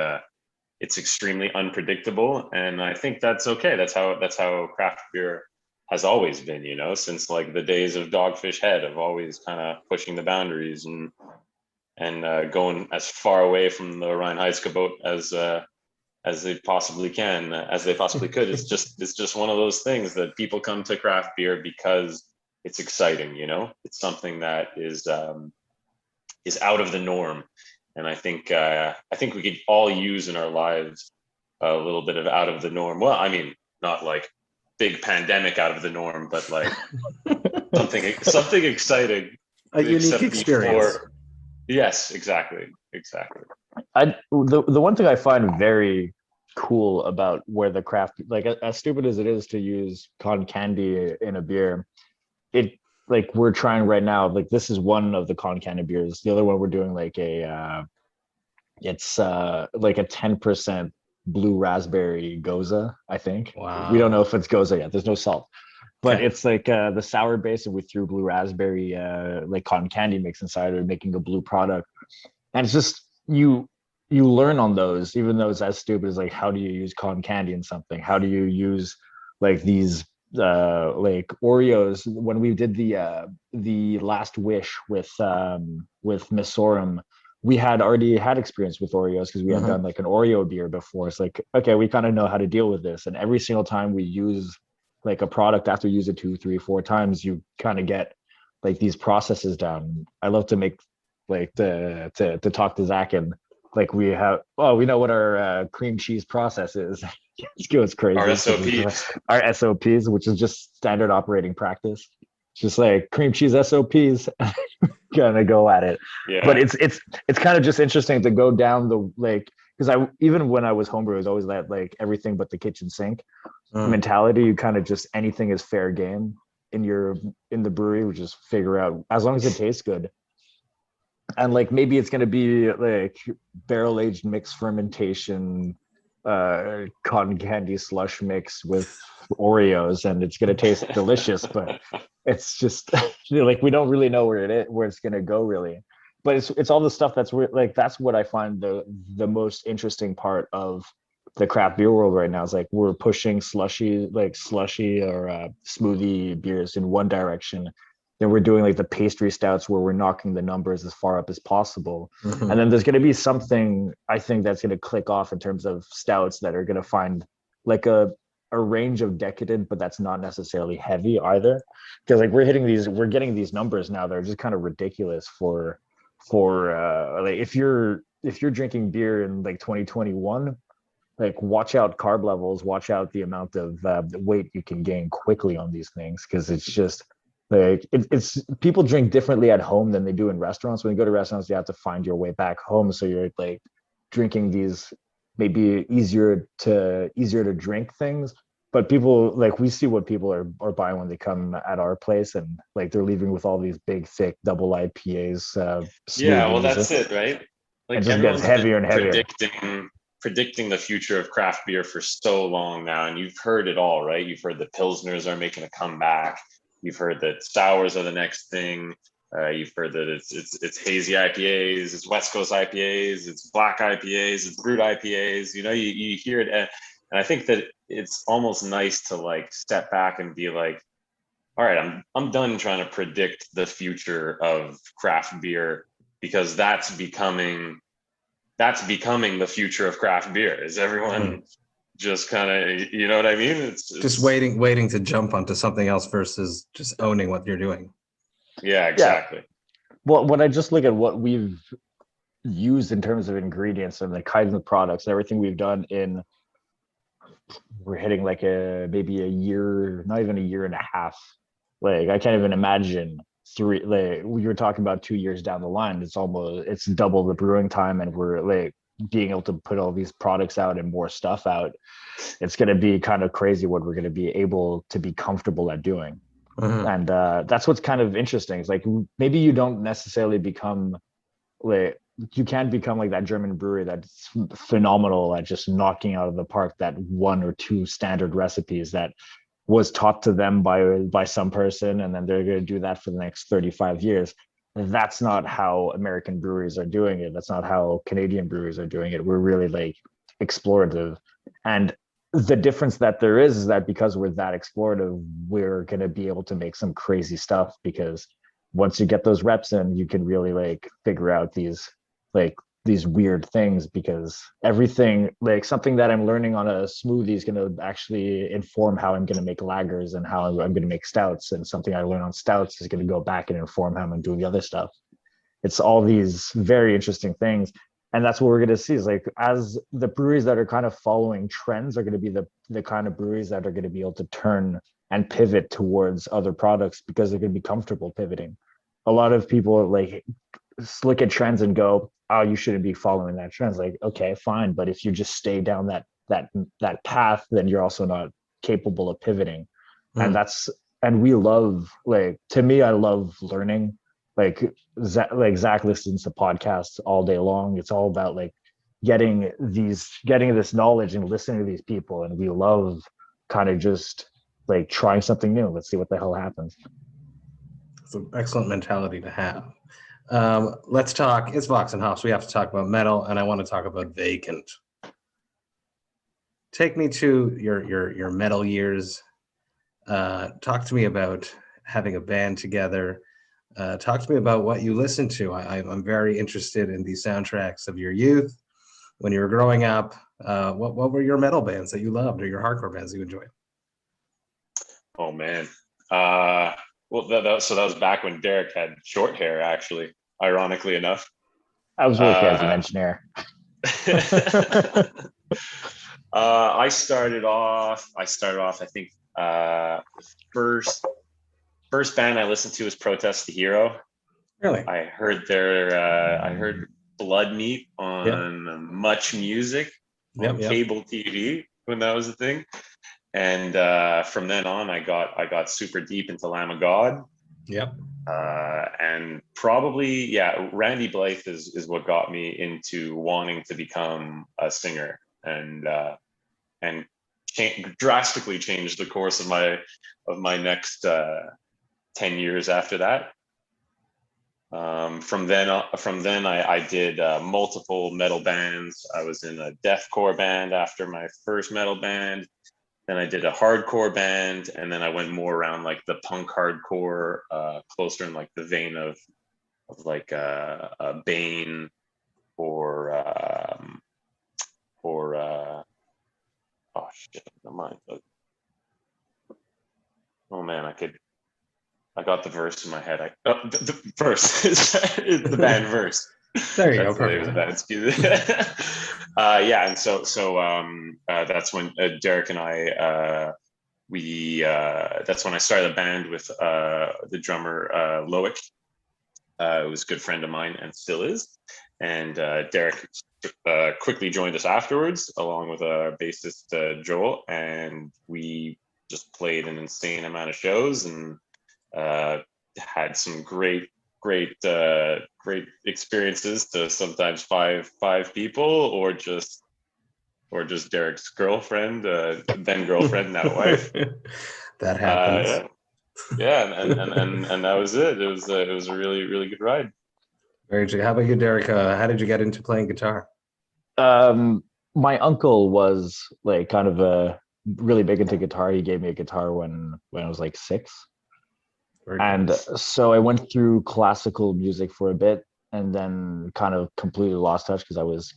unpredictable. And I think that's okay. That's how craft beer has always been, since like the days of Dogfish Head, of always kind of pushing the boundaries and going as far away from the Reinheitsgebot as they possibly could. It's just one of those things that people come to craft beer because it's exciting, It's something that is out of the norm. And I think we could all use in our lives a little bit of out of the norm. Well, I mean, not like big pandemic out of the norm, but like something exciting. A unique experience. Yes, exactly. The one thing I find very cool about where the craft, like as stupid as it is to use cotton candy in a beer, it like we're trying right now, like this is one of the cotton candy beers. The other one we're doing like it's like a 10% blue raspberry goza, I think. Wow. We don't know if it's goza yet. There's no salt. But it's like the sour base, and we threw blue raspberry like cotton candy mix inside it, making a blue product. And it's just you learn on those, even though it's as stupid as like how do you use cotton candy in something? How do you use like these like Oreos? When we did the Last Wish with Missorum, we had already had experience with Oreos because we had done like an Oreo beer before. It's like, okay, we kind of know how to deal with this. And every single time we use like a product, after you use it 2, 3, 4 times, you kind of get like these processes down. I love to make like to talk to Zach, and like we know what our cream cheese process is. It goes crazy. Our SOPs, which is just standard operating practice. Just like cream cheese SOPs, gonna go at it. Yeah. But it's kind of just interesting to go down the like, because even when I was homebrew, it was always that like everything but the kitchen sink mentality. You kind of just anything is fair game in the brewery. We just figure out as long as it tastes good. And like maybe it's gonna be like barrel aged mixed fermentation cotton candy slush mix with Oreos, and it's gonna taste delicious, but it's just like we don't really know where it's gonna go really. But it's all the stuff that's like that's what I find the most interesting part of the craft beer world right now. Is like we're pushing slushy or smoothie beers in one direction. Then we're doing like the pastry stouts where we're knocking the numbers as far up as possible. And then there's going to be something I think that's going to click off in terms of stouts that are going to find like a range of decadent, but that's not necessarily heavy either. Because like we're getting these numbers now that are just kind of ridiculous for like if you're drinking beer in like 2021, like watch out carb levels, watch out the amount of weight you can gain quickly on these things, because it's just like it's people drink differently at home than they do in restaurants. When you go to restaurants, you have to find your way back home, so you're like drinking these maybe easier to drink things. But people, like, we see what people are buying when they come at our place, and like they're leaving with all these big, thick double IPAs, Yeah, well, smoothies. that's it, right? It Like just gets everyone's been heavier and heavier. predicting the future of craft beer for so long now, and you've heard it all, right? You've heard the pilsners are making a comeback. You've heard that sours are the next thing. You've heard that it's hazy IPAs, it's West Coast IPAs, it's black IPAs, it's brewed IPAs. You know, you hear it, and I think that it's almost nice to like step back and be like, all right, I'm done trying to predict the future of craft beer, because that's becoming the future of craft beer. Is everyone just kind of, you know what I mean? It's just waiting to jump onto something else versus just owning what you're doing. Yeah, exactly. Yeah. Well, when I just look at what we've used in terms of ingredients and the kinds of products, everything we've done we're hitting like maybe a year, not even a year and a half. Like, I can't even imagine we were talking about 2 years down the line. It's double the brewing time, and we're like being able to put all these products out and more stuff out. It's going to be kind of crazy what we're going to be able to be comfortable at doing. And that's what's kind of interesting. It's like, maybe you don't necessarily become like, you can't become like that German brewery that's phenomenal at just knocking out of the park that one or two standard recipes that was taught to them by some person, and then they're going to do that for the next 35 years. That's not how American breweries are doing it. That's not how Canadian breweries are doing it. We're really like explorative. And the difference that there is that because we're that explorative, we're going to be able to make some crazy stuff, because once you get those reps in, you can really like figure out these weird things, because everything, like something that I'm learning on a smoothie is going to actually inform how I'm going to make lagers and how I'm going to make stouts, and something I learn on stouts is going to go back and inform how I'm doing the other stuff. It's all these very interesting things. And that's what we're going to see, is like, as the breweries that are kind of following trends are going to be the kind of breweries that are going to be able to turn and pivot towards other products, because they're going to be comfortable pivoting. A lot of people like look at trends and go, oh, you shouldn't be following that trend. It's like, okay, fine. But if you just stay down that path, then you're also not capable of pivoting. And we love, like, to me, I love learning. Like Zach listens to podcasts all day long. It's all about like getting this knowledge and listening to these people. And we love kind of just like trying something new. Let's see what the hell happens. It's an excellent mentality to have. Let's talk. It's Vox and Hops. We have to talk about metal, and I want to talk about Vacant. Take me to your metal years. Talk to me about having a band together. Talk to me about what you listen to. I'm very interested in the soundtracks of your youth when you were growing up. What were your metal bands that you loved, or your hardcore bands that you enjoyed? Oh man. Well, that was back when Derrick had short hair, actually, ironically enough. I was really as an engineer. I started off, I think, first band I listened to was Protest the Hero. Really? I heard Blood Meat on Much Music on cable TV when that was a thing. And from then on, I got super deep into Lamb of God. Yep. And probably, Randy Blythe is what got me into wanting to become a singer, and drastically changed the course of my next 10 years after that. From then I did multiple metal bands. I was in a deathcore band after my first metal band. Then I did a hardcore band, and then I went more around like the punk hardcore, closer in like the vein of like a Bane or oh shit, never mind. Oh man, I got the verse in my head. The verse is the band Verse. There you That's go. The name of the band. Excuse me. And so that's when Derrick and I that's when I started a band with the drummer Loic. It was a good friend of mine and still is. And Derrick quickly joined us afterwards, along with our bassist Joel, and we just played an insane amount of shows and had some great experiences to sometimes five people, or just Derrick's girlfriend, then girlfriend, now wife. That happens. Yeah, and that was it. It was a really good ride. Very good. How about you, Derrick? How did you get into playing guitar? My uncle was like kind of really big into guitar. He gave me a guitar when I was like 6. Very And nice. so I went through classical music for a bit, and then kind of completely lost touch because I was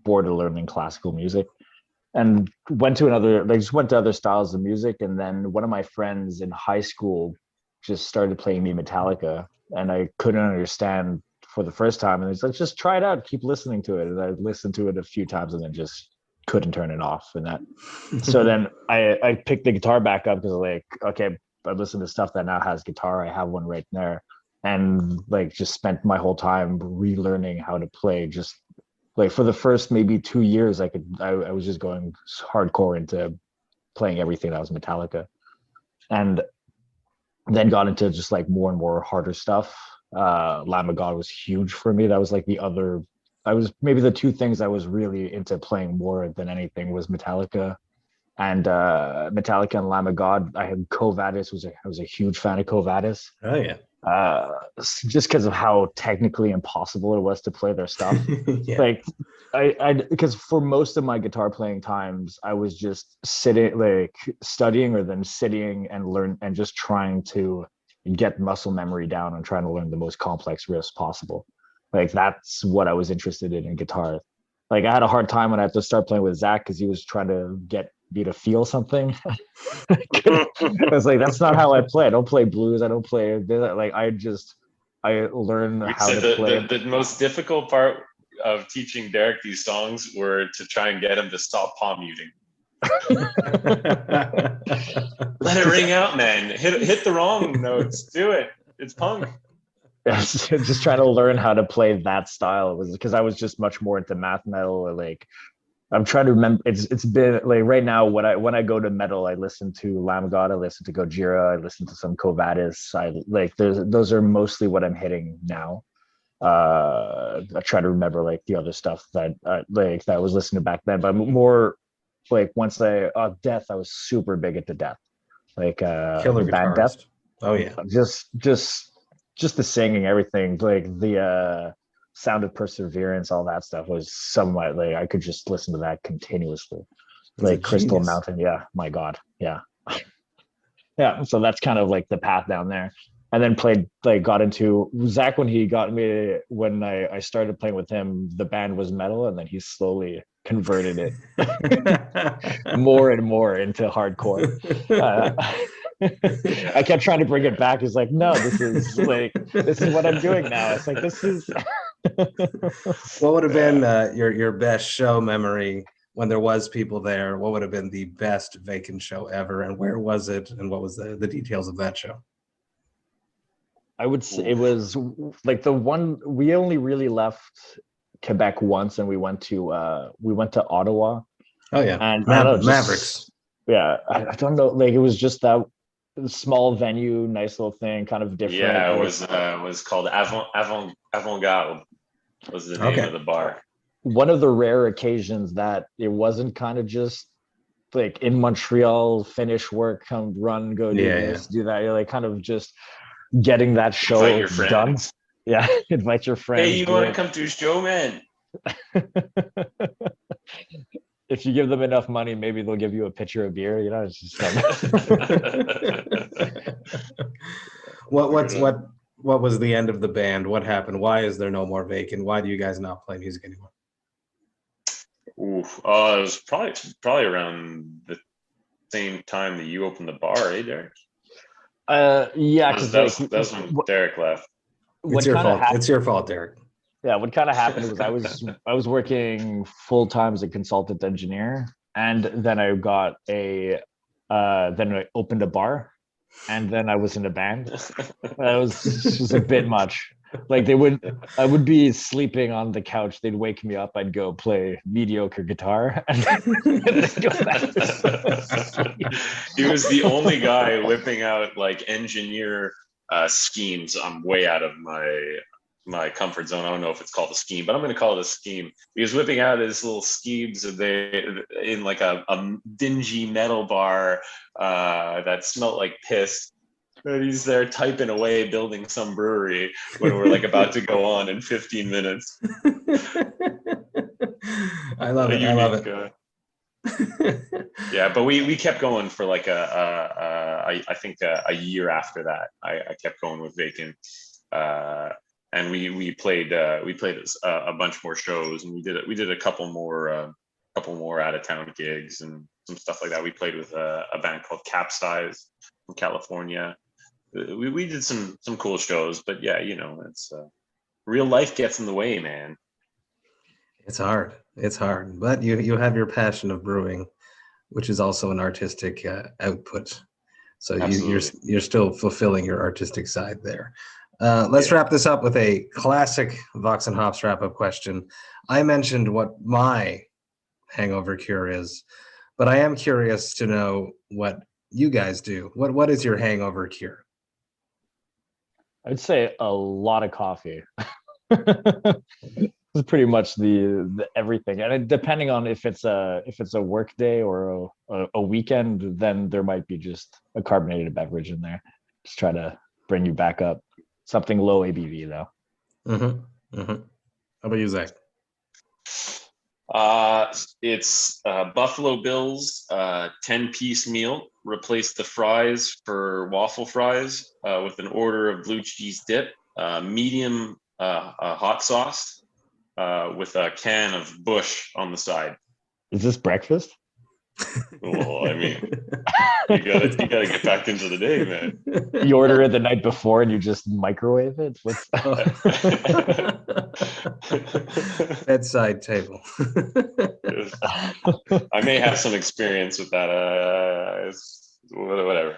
bored of learning classical music, and went to other styles of music. And then one of my friends in high school just started playing me Metallica, and I couldn't understand for the first time. And he's like, just try it out, keep listening to it. And I listened to it a few times and then just couldn't turn it off. And that, so then I picked the guitar back up because like, okay, I listen to stuff that now has guitar. I have one right there, and like just spent my whole time relearning how to play. Just like for the first maybe 2 years, I was just going hardcore into playing everything that was Metallica, and then got into just like more and more harder stuff. Lamb of God was huge for me. That was like I was maybe the two things I was really into playing more than anything was Metallica. And Metallica and Lamb of God. I had Quo Vadis. I was a huge fan of Quo Vadis. Oh yeah. Just because of how technically impossible it was to play their stuff. Yeah. Like because for most of my guitar playing times, I was just sitting, like studying, or then sitting and learn and just trying to get muscle memory down and trying to learn the most complex riffs possible. Like that's what I was interested in guitar. Like I had a hard time when I had to start playing with Zack because he was trying to get me to feel something. I was like, that's not how I play. I don't play blues. I don't play like I learn how to play. The most difficult part of teaching Derrick these songs were to try and get him to stop palm muting. Let it ring out, man. Hit the wrong notes. Do it. It's punk. Just trying to learn how to play that style. It was because I was just much more into math metal, or like I'm trying to remember. It's been like right now when I go to metal, I listen to Lamb of God, I listen to Gojira, I listen to some Quo Vadis. I like those are mostly what I'm hitting now. I try to remember like the other stuff that like that I was listening to back then, but more like once Death, I was super big into Death, like Killer band Death. guitarist. Oh yeah. Just the singing, everything, like the Sound of Perseverance, all that stuff was somewhat like I could just listen to that continuously. Like Crystal Mountain, yeah, my God, yeah. Yeah, so that's kind of like the path down there. And then got into Zack when he got me, when I started playing with him, the band was metal, and then he slowly converted it more and more into hardcore. I kept trying to bring it back. He's like, no, this is what I'm doing now. It's like, this is. What would have been your best show memory when there was people there? What would have been the best vacant show ever, and where was it, and what was the details of that show? I would say it was like the one we only really left Quebec once, and we went to Ottawa. Oh yeah, and Mavericks. Yeah, I don't know. Like it was just that small venue, nice little thing, kind of different. Yeah, it was called Avant-Garde. Was the name of the bar. One of the rare occasions that it wasn't kind of just like in Montreal, finish work, come run, go do this, do that. You're like kind of just getting that show done. Yeah, invite your friends. Hey, you want to come to a show, man? If you give them enough money, maybe they'll give you a pitcher of beer. You know, it's just what was the end of the band? What happened? Why is there no more vacant? Why do you guys not play music anymore? Oof. It was probably around the same time that you opened the bar, eh, Derrick? Yeah, because that's when Derrick left. It's your fault. It's your fault, Derrick. Yeah, what kind of happened was I was working full time as a consultant engineer, and then I got then I opened a bar, and then I was in a band. It was a bit much. Like I would be sleeping on the couch. They'd wake me up. I'd go play mediocre guitar. And then go back to sleep. He was the only guy whipping out like engineer schemes. I'm way out of my comfort zone. I don't know if it's called a scheme, but I'm going to call it a scheme. He was whipping out his little schemes in like a dingy metal bar that smelled like piss. And he's there typing away, building some brewery when we're like about to go on in 15 minutes. I love it. I love it. Yeah, but we kept going for like I think a year after that. I kept going with Vacant, and we played a bunch more shows, and we did a couple more out of town gigs and some stuff like that. We played with a band called Capsize from California. We did some cool shows, but yeah, you know, it's real life gets in the way, man. It's hard, but you have your passion of brewing, which is also an artistic output. So you're still fulfilling your artistic side there. Let's wrap this up with a classic Vox and Hops wrap-up question. I mentioned what my hangover cure is, but I am curious to know what you guys do. What is your hangover cure? I'd say a lot of coffee. It's pretty much the everything, and depending on if it's a work day or a weekend, then there might be just a carbonated beverage in there. Just try to bring you back up. Something low ABV though. How about you, Zach? It's Buffalo Bill's 10-piece meal. Replace the fries for waffle fries with an order of blue cheese dip, medium hot sauce with a can of Bush on the side. Is this breakfast? Well, I mean, you gotta get back into the day, man. You order it the night before and you just microwave it? Bedside table. I may have some experience with that. Whatever.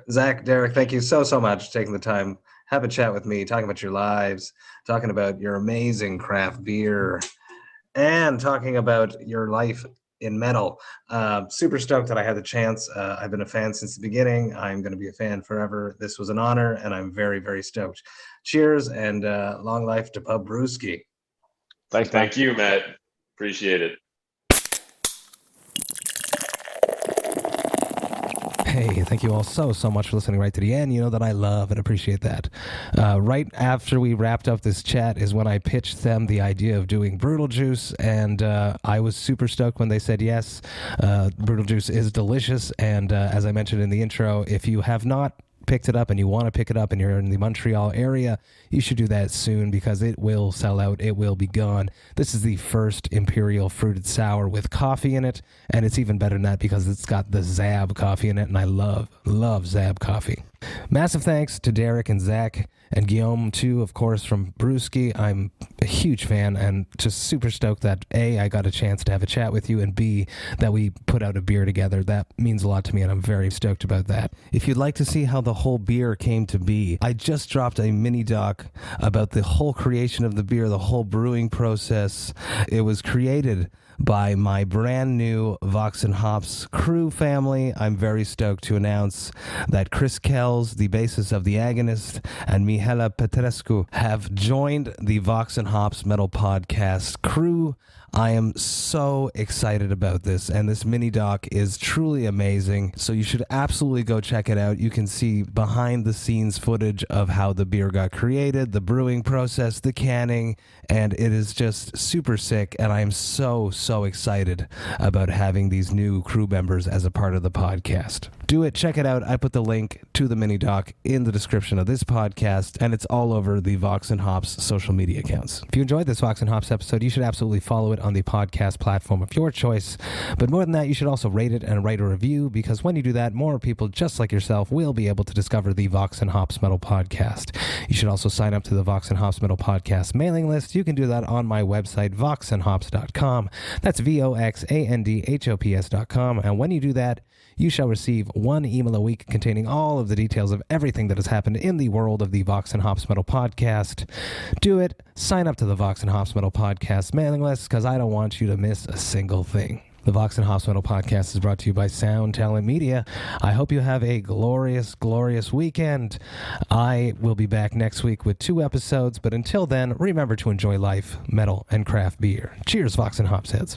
Zach, Derrick, thank you so much for taking the time. Have a chat with me, talking about your lives, talking about your amazing craft beer, and talking about your life in metal. Super stoked that I had the chance. I've been a fan since the beginning. I'm going to be a fan forever. This was an honor, and I'm very, very stoked. Cheers, and long life to Pub BreWskey. Thank you, Matt. Appreciate it. Hey, thank you all so much for listening right to the end. You know that I love and appreciate that. Right after we wrapped up this chat is when I pitched them the idea of doing Brutal Juice, and I was super stoked when they said yes. Brutal Juice is delicious, and as I mentioned in the intro, if you have not picked it up and you want to pick it up and you're in the Montreal area, you should do that soon because it will sell out. It will be gone. This is the first Imperial Fruited Sour with coffee in it, and it's even better than that because it's got the Zab coffee in it, and I love Zab coffee. Massive thanks to Derrick and Zach and Guillaume too, of course, from BreWskey. I'm a huge fan and just super stoked that A, I got a chance to have a chat with you, and B, that we put out a beer together. That means a lot to me, and I'm very stoked about that. If you'd like to see how the whole beer came to be, I just dropped a mini doc about the whole creation of the beer, the whole brewing process. It was created by my brand new VOX&HOPS crew family. I'm very stoked to announce that Chris Kells, the bassist of The Agonist, and Mihaela Petrescu have joined the VOX&HOPS Metal Podcast crew. I am so excited about this, and this mini doc is truly amazing, so you should absolutely go check it out. You can see behind the scenes footage of how the beer got created, the brewing process, the canning, and it is just super sick, and I am so excited about having these new crew members as a part of the podcast. Do it, check it out. I put the link to the mini doc in the description of this podcast, and it's all over the VOX&HOPS social media accounts. If you enjoyed this VOX&HOPS episode, you should absolutely follow it on the podcast platform of your choice. But more than that, you should also rate it and write a review, because when you do that, more people just like yourself will be able to discover the VOX&HOPS Metal Podcast. You should also sign up to the VOX&HOPS Metal Podcast mailing list. You can do that on my website, voxandhops.com. That's VOXandhops.com. And when you do that, you shall receive one email a week containing all of the details of everything that has happened in the world of the Vox and Hops Metal Podcast. Do it. Sign up to the Vox and Hops Metal Podcast mailing list, because I don't want you to miss a single thing. The Vox and Hops Metal Podcast is brought to you by Sound Talent Media. I hope you have a glorious, glorious weekend. I will be back next week with 2 episodes, but until then, remember to enjoy life, metal, and craft beer. Cheers, Vox and Hops heads.